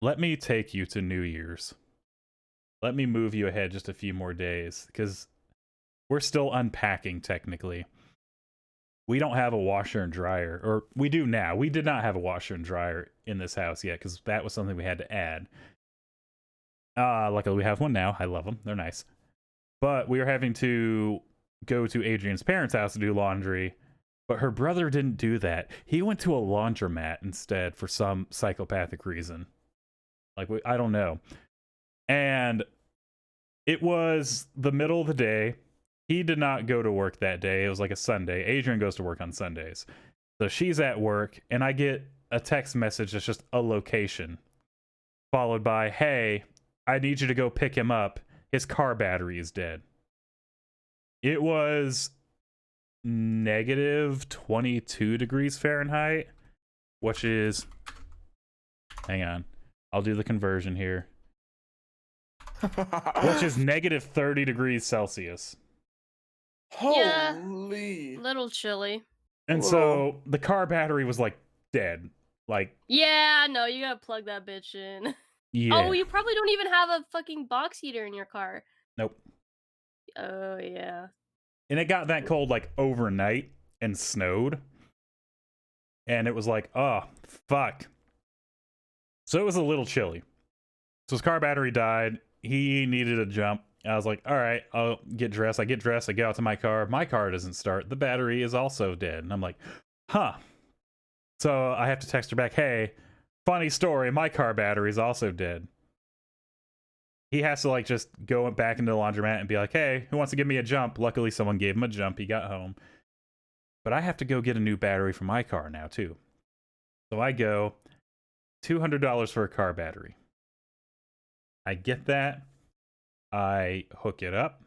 let me take you to New Year's. Let me move you ahead just a few more days, because we're still unpacking, technically. We don't have a washer and dryer, or we do now. We did not have a washer and dryer in this house yet, because that was something we had to add. Luckily we have one now. I love them. They're nice. But we were having to go to Adrian's parents' house to do laundry, but her brother didn't do that. He went to a laundromat instead for some psychopathic reason. Like, I don't know. And it was the middle of the day. He did not go to work that day. It was like a Sunday. Adrian goes to work on Sundays. So she's at work, and I get a text message that's just a location, followed by, hey, I need you to go pick him up. His car battery is dead. It was negative 22 degrees Fahrenheit, which is, hang on, I'll do the conversion here, which is negative 30 degrees Celsius. Yeah. Holy. Little chilly. And so the car battery was like dead. Like, Yeah, no, you gotta plug that bitch in. yeah. Oh, you probably don't even have a fucking box heater in your car. Nope. Oh, yeah. And it got that cold like overnight and snowed. And it was like, oh, fuck. So it was a little chilly. So his car battery died. He needed a jump. I was like, all right, I'll get dressed. I get dressed. I get out to my car. My car doesn't start. The battery is also dead. And I'm like, huh. So I have to text her back, hey, funny story. My car battery is also dead. He has to like just go back into the laundromat and be like, hey, who wants to give me a jump? Luckily, someone gave him a jump. He got home. But I have to go get a new battery for my car now, too. So I go, $200 for a car battery. I get that. I hook it up.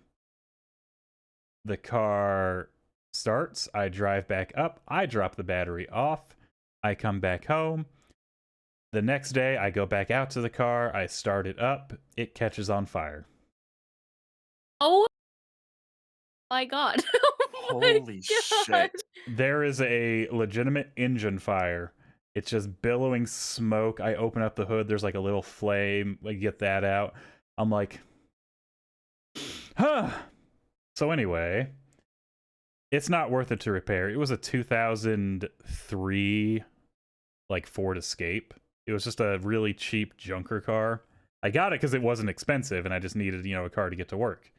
The car starts. I drive back up. I drop the battery off. I come back home. The next day, I go back out to the car. I start it up. It catches on fire. Oh my god. Oh my Holy God. shit. There is a legitimate engine fire. It's just billowing smoke. I open up the hood. There's like a little flame. I get that out. I'm like, So anyway, it's not worth it to repair. It was a 2003 like Ford Escape. It was just a really cheap junker car. I got it because it wasn't expensive and I just needed, a car to get to work.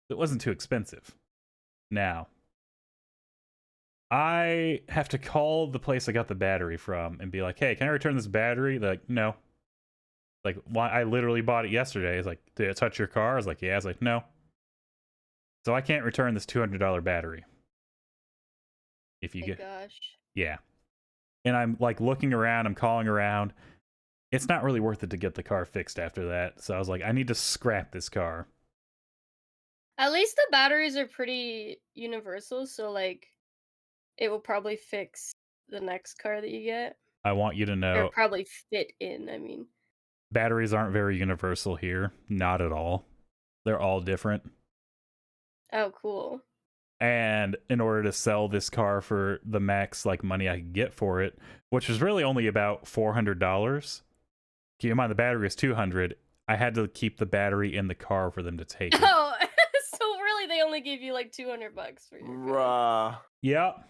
It wasn't too expensive. Now, I have to call the place I got the battery from and be like, hey, can I return this battery? They're like, no. Like, why? I literally bought it yesterday. It's like, did it touch your car? I was like, yeah. I was like, no. So I can't return this $200 battery. If you get, gosh. yeah. And I'm like looking around, I'm calling around. It's not really worth it to get the car fixed after that. So I was like, I need to scrap this car. At least the batteries are pretty universal, so like it will probably fix the next car that you get. I want you to Or know probably fit in, I mean. batteries aren't very universal here. Not at all. They're all different. Oh, cool. And in order to sell this car for the max like money I could get for it, which was really only about $400. Keep in mind the battery is $200. I had to keep the battery in the car for them to take it. Oh, so really they only gave you like $200 for your car. Bruh. Yep.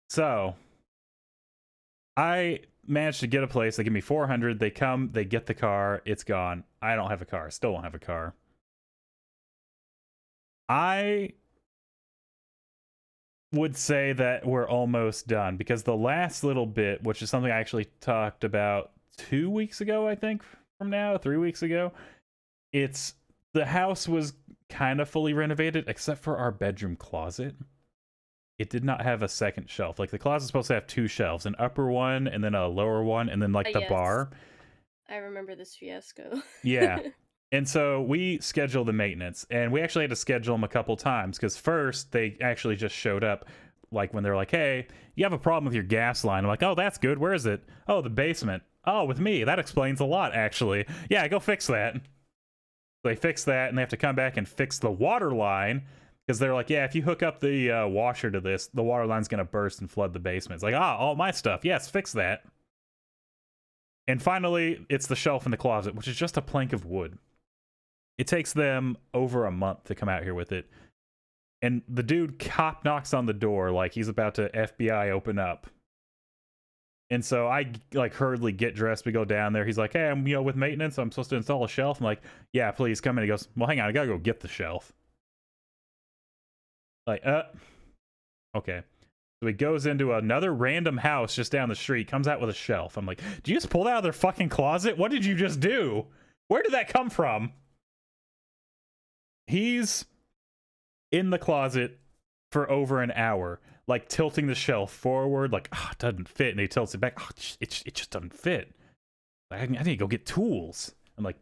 So I managed to get a place. They give me $400. They come, they get the car. It's gone. I don't have a car. Still don't have a car. I would say that we're almost done because the last little bit, which is something I actually talked about 2 weeks ago, I think, from now, 3 weeks ago, it's the house was kind of fully renovated except for our bedroom closet. It did not have a second shelf. Like the closet's supposed to have 2 shelves, an upper one and then a lower one, and then like the Yes. bar. I remember this fiasco. Yeah. And so we scheduled the maintenance, and we actually had to schedule them a couple times because first they actually just showed up like when they're like, hey, you have a problem with your gas line. I'm like, oh, that's good. Where is it? Oh, the basement. Oh, with me. That explains a lot, actually. Yeah, go fix that. They fix that, and they have to come back and fix the water line because they're like, yeah, if you hook up the washer to this, the water line's going to burst and flood the basement. It's like, all my stuff. Yes, fix that. And finally, it's the shelf in the closet, which is just a plank of wood. It takes them over a month to come out here with it. And the dude cop knocks on the door like he's about to FBI open up. And so I like hurriedly get dressed. We go down there. He's like, hey, I'm with maintenance. I'm supposed to install a shelf. I'm like, yeah, please come in. He goes, well, hang on. I got to go get the shelf. Like, okay. So he goes into another random house just down the street, comes out with a shelf. I'm like, did you just pull that out of their fucking closet? What did you just do? Where did that come from? He's in the closet for over an hour, like tilting the shelf forward, like, it doesn't fit. And he tilts it back. It just doesn't fit. Like, I need to go get tools. I'm like,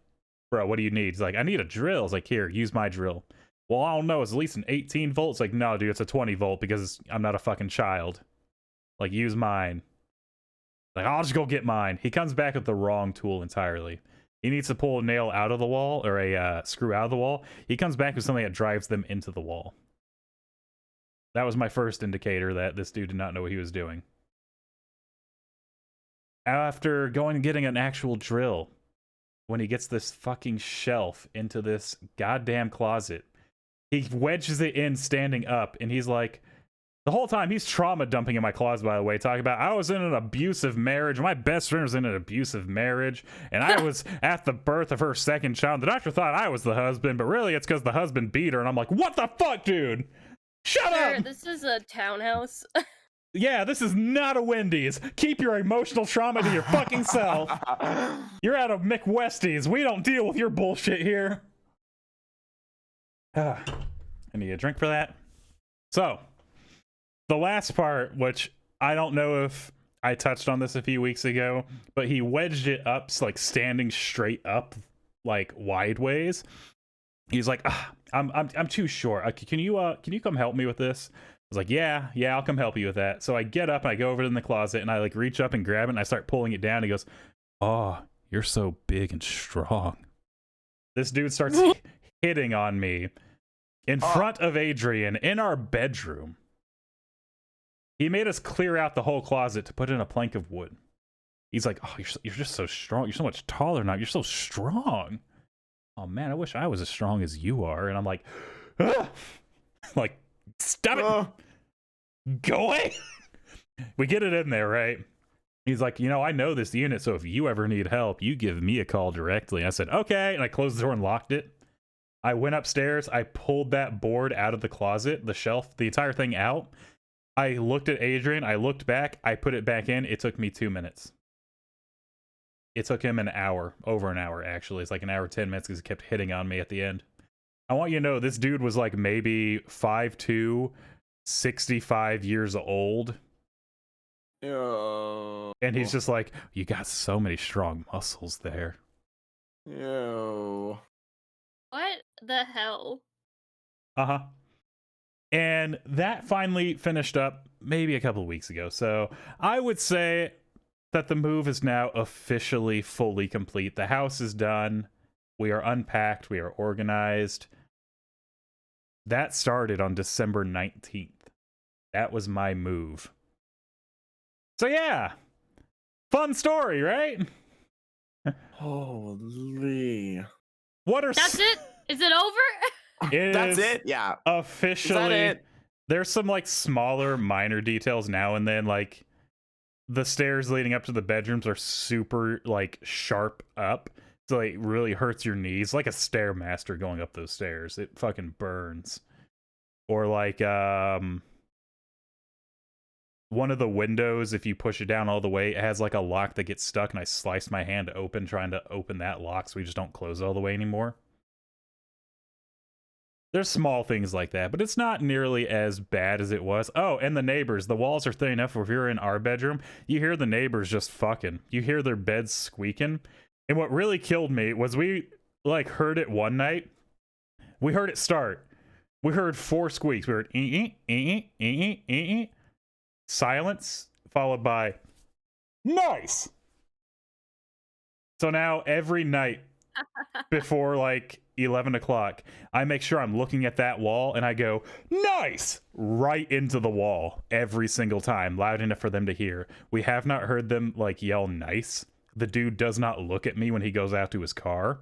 bro, what do you need? He's like, I need a drill. I was like, here, use my drill. Well, I don't know. It's at least an 18 volt. It's like, no, dude, it's a 20 volt because I'm not a fucking child. Like, use mine. Like, I'll just go get mine. He comes back with the wrong tool entirely. He needs to pull a nail out of the wall or a screw out of the wall. He comes back with something that drives them into the wall. That was my first indicator that this dude did not know what he was doing. After going and getting an actual drill, when he gets this fucking shelf into this goddamn closet, he wedges it in standing up, and he's like, the whole time he's trauma dumping in my closet, by the way, talking about I was in an abusive marriage, my best friend was in an abusive marriage, and I was at the birth of her second child. The doctor thought I was the husband, but really it's because the husband beat her. And I'm like, what the fuck, dude? Shut up! This is a townhouse. Yeah, this is not a Wendy's. Keep your emotional trauma to your fucking self. You're out of McWesty's. We don't deal with your bullshit here. I need a drink for that. So, the last part, which I don't know if I touched on this a few weeks ago, but he wedged it up, like standing straight up, like wideways. He's like, I'm too short. Can you come help me with this? I was like, yeah, I'll come help you with that. So I get up and I go over in the closet and I like reach up and grab it and I start pulling it down. He goes, oh, you're so big and strong. This dude starts hitting on me in front of Adrian in our bedroom. He made us clear out the whole closet to put in a plank of wood. He's like, oh, you're just so strong. You're so much taller now. You're so strong. oh man, I wish I was as strong as you are. And I'm like, "Ah!" Like, stop it, go away. We get it in there, right? He's like, I know this unit, so if you ever need help, you give me a call directly. I said, okay, and I closed the door and locked it. I went upstairs, I pulled that board out of the closet, the shelf, the entire thing out. I looked at Adrian, I looked back, I put it back in. It took me 2 minutes. It took him an hour, over an hour actually. It's like an hour, 10 minutes because he kept hitting on me at the end. I want you to know this dude was like maybe 5'2", 65 years old. And he's just like, you got so many strong muscles there. Ew. What the hell? Uh-huh. And that finally finished up maybe a couple of weeks ago. So I would say that the move is now officially fully complete. The house is done. We are unpacked. We are organized. That started on December 19th. That was my move. So yeah, fun story, right? Holy. That's it? Is it over? That's it? Yeah. Officially. Is that it? There's some like smaller minor details now and then, like the stairs leading up to the bedrooms are super like sharp up. So it really hurts your knees, like a stairmaster going up those stairs. It fucking burns. Or like one of the windows, if you push it down all the way, it has like a lock that gets stuck, and I sliced my hand open trying to open that lock, so we just don't close all the way anymore. There's small things like that, but it's not nearly as bad as it was. Oh, and the neighbors. The walls are thin enough where if you're in our bedroom, you hear the neighbors just fucking. You hear their beds squeaking. And what really killed me was we like heard it one night. We heard it start. We heard 4 squeaks. We heard silence followed by nice. So now every night before like 11 o'clock, I make sure I'm looking at that wall and I go, nice, right into the wall every single time, loud enough for them to hear. We have not heard them like yell nice. The dude does not look at me when he goes out to his car.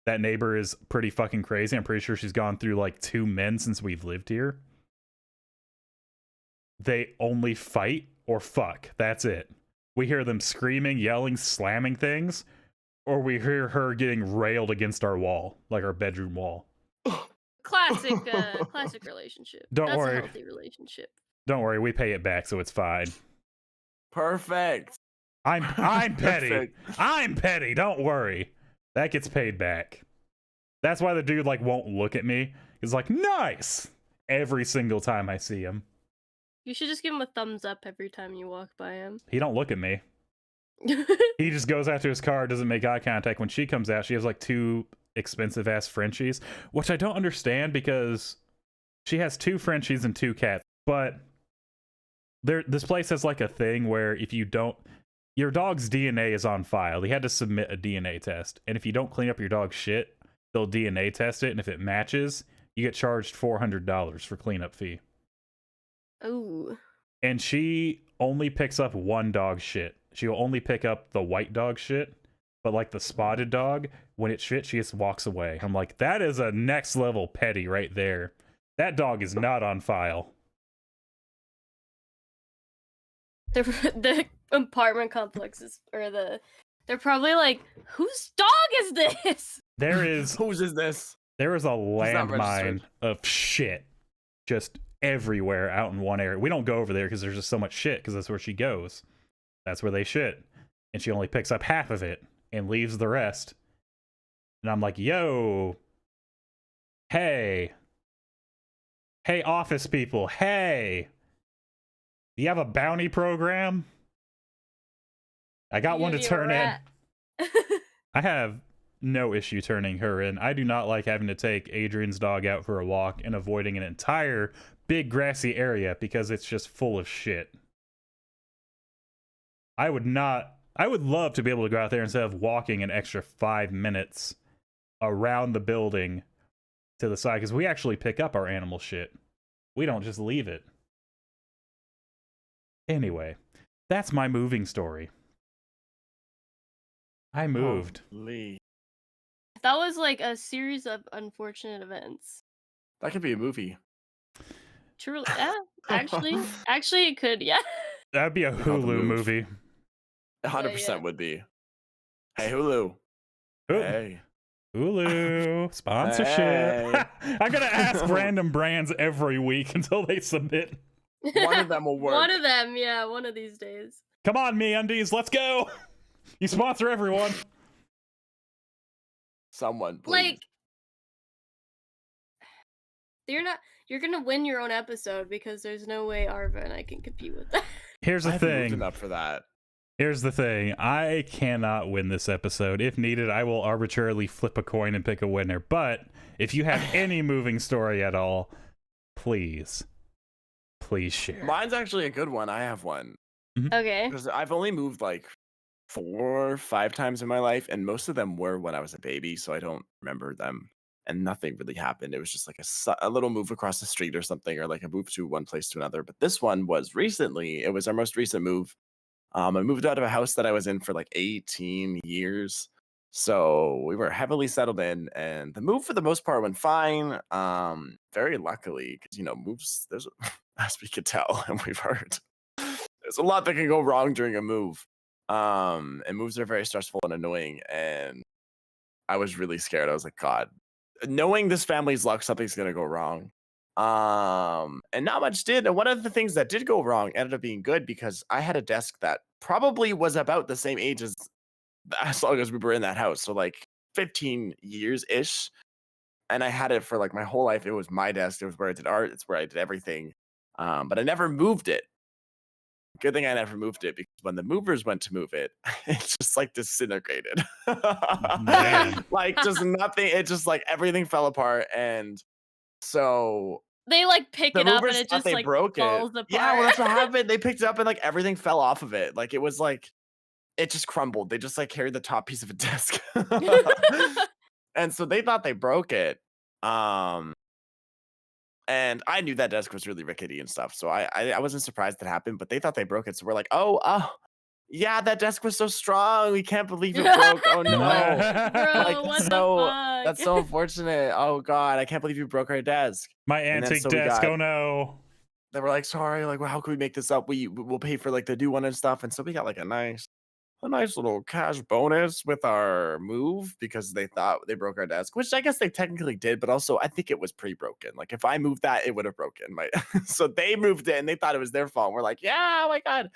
That neighbor is pretty fucking crazy. I'm pretty sure she's gone through like 2 men since we've lived here. They only fight or fuck. That's it. We hear them screaming, yelling, slamming things, or we hear her getting railed against our wall, like our bedroom wall. Classic relationship. That's a healthy relationship. Don't worry, we pay it back, so it's fine. Perfect. I'm petty. Perfect. I'm petty. Don't worry. That gets paid back. That's why the dude like won't look at me. He's like, nice, every single time I see him. You should just give him a thumbs up every time you walk by him. He don't look at me. He just goes out to his car, doesn't make eye contact. When she comes out, she has like 2 expensive ass Frenchies, which I don't understand because she has 2 Frenchies and 2 cats. But this place has like a thing where if you don't, your dog's DNA is on file. He had to submit a DNA test, and if you don't clean up your dog's shit, they'll DNA test it, and if it matches, you get charged $400 for cleanup fee. Ooh. And she only picks up one dog shit. She'll only pick up the white dog shit, but like the spotted dog, when it shit, she just walks away. I'm like, that is a next level petty right there. That dog is not on file. The apartment complexes, or they're probably like, whose dog is this? There is Whose is this? There is a not landmine registered. of shit just everywhere out in one area. We don't go over there because there's just so much shit, because that's where she goes. That's where they shit. And she only picks up half of it and leaves the rest. And I'm like, yo, hey, office people, hey, do you have a bounty program? I got one to turn in. I have no issue turning her in. I do not like having to take Adrian's dog out for a walk and avoiding an entire big grassy area because it's just full of shit. I would love to be able to go out there instead of walking an extra 5 minutes around the building to the side, because we actually pick up our animal shit. We don't just leave it. Anyway, that's my moving story. I moved. Holy. That was like a series of unfortunate events. That could be a movie. Truly, yeah. Actually, it could, yeah. That'd be a They call it The Hulu Move. movie. 100% yeah. would be. Hey, Hulu. Ooh, Hey. Hulu sponsorship. Hey. I'm gonna ask random brands every week until they submit. One of them will work. One of them, yeah, one of these days. Come on, MeUndies, let's go. You sponsor everyone. Someone, please. Like, you're gonna win your own episode because there's no way Arva and I can compete with that. Here's I the haven't moved thing. enough for that. Here's the thing. I cannot win this episode. If needed, I will arbitrarily flip a coin and pick a winner. But if you have any moving story at all, please share. Mine's actually a good one. I have one. Okay. Because I've only moved like 4 or 5 times in my life, and most of them were when I was a baby, so I don't remember them. And nothing really happened. It was just like a little move across the street or something, or like a move to one place to another. But this one was recently. It was our most recent move. I moved out of a house that I was in for like 18 years. So we were heavily settled in, and the move for the most part went fine. Very luckily, because moves, there's as we could tell and we've heard, there's a lot that can go wrong during a move. And moves are very stressful and annoying. And I was really scared. I was like, God, knowing this family's luck, something's gonna go wrong. And not much did. And one of the things that did go wrong ended up being good, because I had a desk that probably was about the same age as long as we were in that house. So like 15 years ish. And I had it for like my whole life. It was my desk. It was where I did art. It's where I did everything. But I never moved it. Good thing I never moved it, because when the movers went to move it, it just like disintegrated. Man. Like just nothing. It just like everything fell apart. And so They like pick the it up and movers it thought just they like broke falls it. apart. Yeah, well, that's what happened. They picked it up and like everything fell off of it. Like it was like it just crumbled. They just like carried the top piece of a desk. And so they thought they broke it. And I knew that desk was really rickety and stuff. So I wasn't surprised that happened, but they thought they broke it. So we're like, oh, yeah, that desk was so strong. We can't believe it broke. Oh no. Bro, Like, what that's so unfortunate. Oh God, I can't believe you broke our desk. My And then antique so we desk. got- Oh no. They were like, sorry, like, well, how can we make this up? We'll pay for like the new one and stuff. And so we got like a nice little cash bonus with our move, because they thought they broke our desk, which I guess they technically did, but also I think it was pre-broken. Like if I moved that, it would have broken. So they moved it and they thought it was their fault. We're like, yeah, oh my God,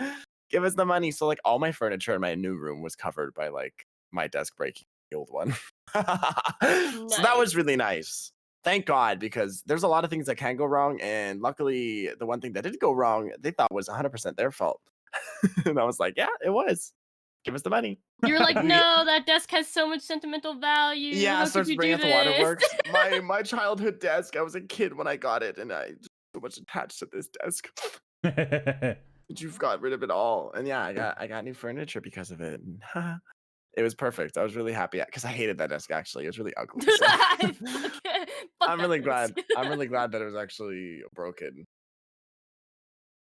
give us the money. So like all my furniture in my new room was covered by like my desk breaking the old one. So that was really nice. Thank God, because there's a lot of things that can go wrong. And luckily, the one thing that did go wrong, they thought was 100% their fault. And I was like, yeah, it was. Give us the money. You're like, no, that desk has so much sentimental value. Yeah, How starts could you bringing do up the this? waterworks. My childhood desk. I was a kid when I got it, and I just so much attached to this desk. But you've got rid of it all, and yeah, I got new furniture because of it. And, it was perfect. I was really happy because I hated that desk. Actually, it was really ugly. So. I'm really glad. I'm really glad that it was actually broken.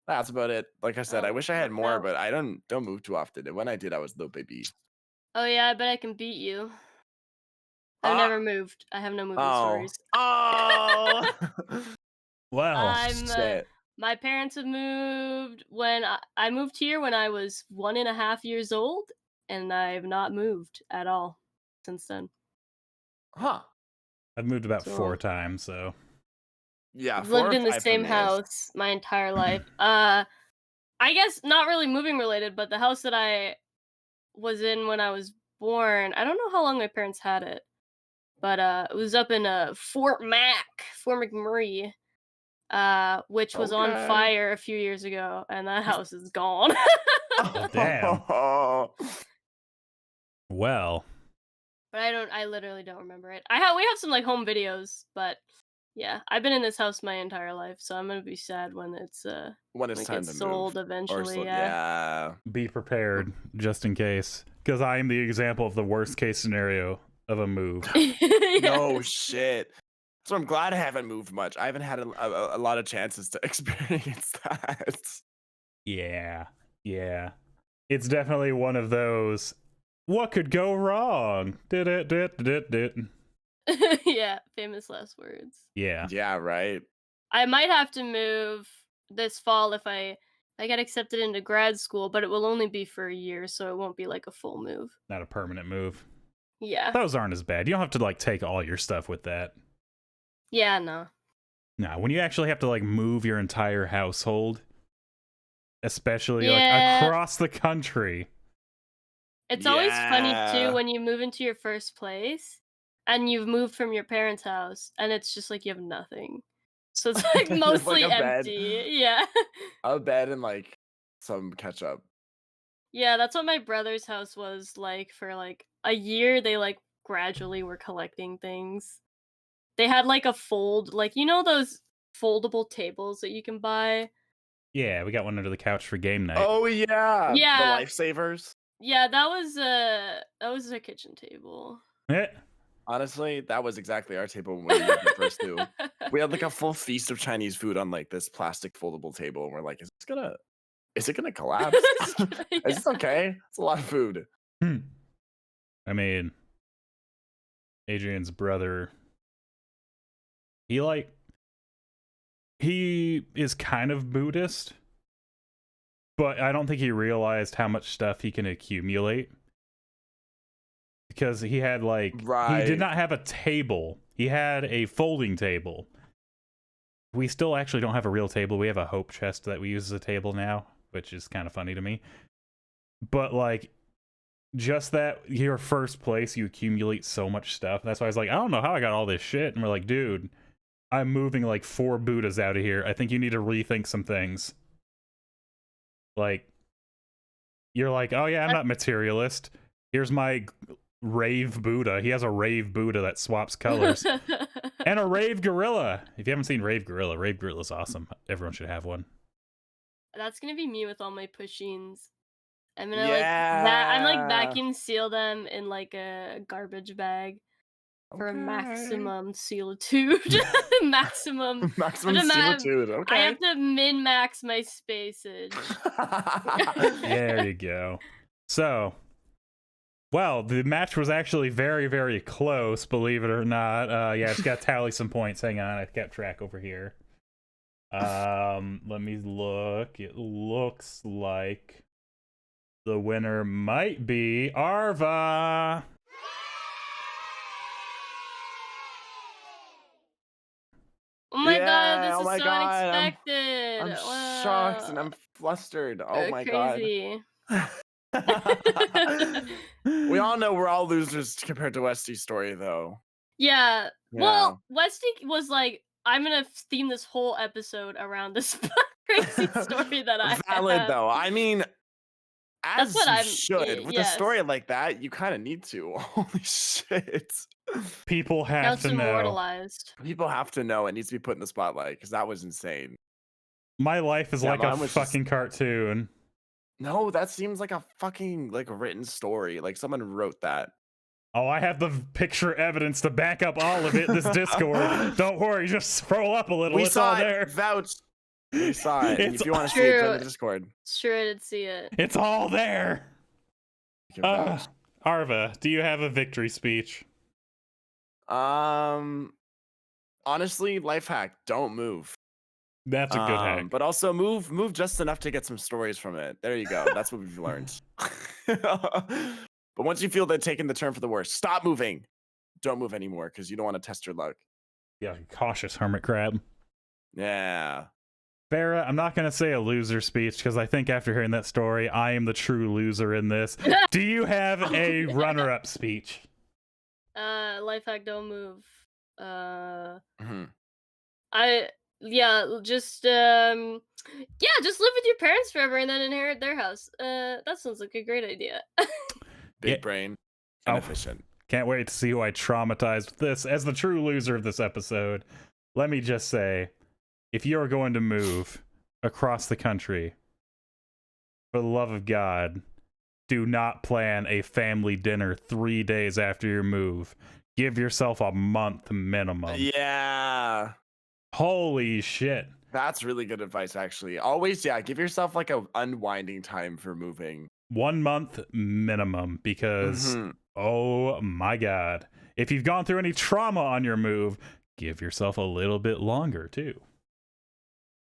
That's about it. Like I said, I wish I had more, but I don't move too often. And when I did, I was a little baby. Oh yeah, I bet I can beat you. I've never moved. I have no moving stories. Oh. Well, Shit. My parents have moved when I moved here when I was 1.5 years old, and I've not moved at all since then. Huh. I've moved about So- 4 times, so Yeah. I've 4 lived or in the 5 for same me is- house my entire life. I guess not really moving related, but the house that I was in when I was born, I don't know how long my parents had it, but it was up in Fort McMurray, which was on Okay. fire a few years ago, and that house is gone. damn. Well, But I literally don't remember it. We have some like home videos, but yeah, I've been in this house my entire life, so I'm gonna be sad when it's when it's when it time gets to sold move. eventually. Yeah. be prepared just in case, because I am the example of the worst case scenario of a move. Yeah. No shit. So I'm glad I haven't moved much. I haven't had a lot of chances to experience that. Yeah. It's definitely one of those. What could go wrong? Did it. Yeah, famous last words. Yeah. Yeah, right. I might have to move this fall if I get accepted into grad school, but it will only be for a year, so it won't be like a full move. Not a permanent move. Yeah. Those aren't as bad. You don't have to like take all your stuff with that. Yeah, no. No, when you actually have to like move your entire household, especially like Yeah. across the country. It's always funny Yeah. too when you move into your first place and you've moved from your parents' house and it's just like you have nothing. So it's like You have, like, mostly a bed. empty. Yeah. A bed and like some ketchup. Yeah, that's what my brother's house was like for like a year. They like gradually were collecting things. They had like a like those foldable tables that you can buy? Yeah, we got one under the couch for game night. Oh yeah. Yeah. The lifesavers. Yeah, that was a kitchen table. Eh, Honestly, that was exactly our table when we moved the first two. We had like a full feast of Chinese food on like this plastic foldable table, and we're like, is it gonna collapse? Yeah. Is this okay? It's a lot of food. I mean, Adrian's brother, he is kind of Buddhist, but I don't think he realized how much stuff he can accumulate. Because he had he did not have a table. He had a folding table. We still actually don't have a real table. We have a hope chest that we use as a table now, which is kind of funny to me. But like, just that your first place, you accumulate so much stuff. That's why I was like, I don't know how I got all this shit. And we're like, dude, I'm moving like 4 Buddhas out of here. I think you need to rethink some things. Like, you're like, oh yeah, I'm not materialist. Here's my rave Buddha. He has a rave Buddha that swaps colors. And a rave gorilla. If you haven't seen rave gorilla's awesome. Everyone should have one. That's gonna be me with all my pushings. I'm gonna I'm like vacuum seal them in like a garbage bag for maximum solitude. maximum solitude. Okay. I have to min-max my spacage. There you go. So, well, the match was actually very, very close, believe it or not. Yeah, I just got to tally some points. Hang on, I kept track over here. Let me look. It looks like the winner might be Arva. Oh my god, this oh is my so God, unexpected. I'm Wow. shocked and I'm flustered. Oh my Crazy. god. We all know we're all losers compared to Westy's story, though. Yeah. Well, Westy was like, I'm gonna theme this whole episode around this crazy story that I Valid, have. though. I mean, as what you I'm- should. With a yes. story like that, you kind of need to. Holy shit. People have That's to know. immortalized. People have to know. It needs to be put in the spotlight because that was insane. My life is like a mine was fucking cartoon. No, that seems like a fucking like a written story. Like someone wrote that. Oh, I have the picture evidence to back up all of it in this Discord. Don't worry, just scroll up a little. It's all there. Vouch. We saw it. And It's if you want to see it, true. join the Discord. Sure, I did see it. It's all there. You can vouch. Arva, do you have a victory speech? Honestly, life hack: don't move. That's a good hack. But also move just enough to get some stories from it. There you go. That's what we've learned. But once you feel that taking the turn for the worst, stop moving. Don't move anymore because you don't want to test your luck. Yeah, cautious, hermit crab. Yeah. Farrah, I'm not going to say a loser speech because I think after hearing that story, I am the true loser in this. Do you have a runner-up speech? Life hack, don't move. Mhm. Just live with your parents forever and then inherit their house. That sounds like a great idea. Big brain and efficient. Can't wait to see who I traumatize with this. As the true loser of this episode, let me just say, if you are going to move across the country, for the love of God, do not plan a family dinner 3 days after your move. Give yourself a month minimum. Yeah. Holy shit. That's really good advice, actually. Always, give yourself like a unwinding time for moving. 1 month minimum, because oh my god, if you've gone through any trauma on your move, give yourself a little bit longer too,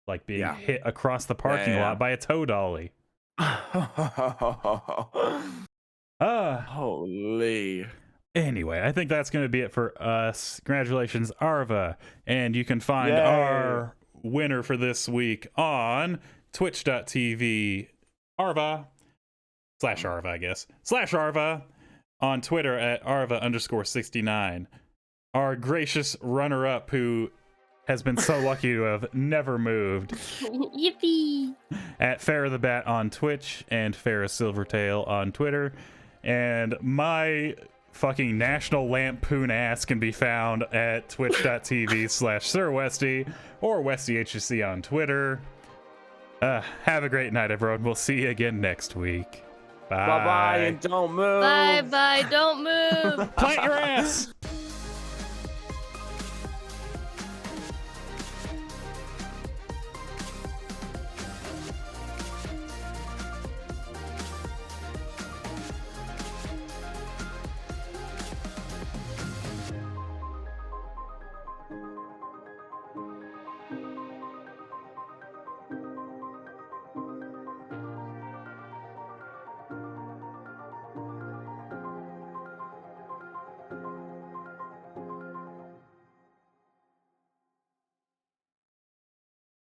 like being hit across the parking lot by a tow dolly. Holy. Anyway, I think that's going to be it for us. Congratulations, Arva. And you can find our winner for this week on twitch.tv Arva /Arva, I guess, /Arva, on Twitter at Arva_69. Our gracious runner-up, who has been so lucky to have never moved, Yippee! at Farrah the Bat on Twitch and Farrah Silvertail on Twitter. And my fucking National Lampoon ass can be found at twitch.tv/Sir Westy or WestyHC on Twitter. Have a great night, everyone. We'll see you again next week. Bye. Bye-bye, and don't move. Bye-bye, don't move. Plant your ass.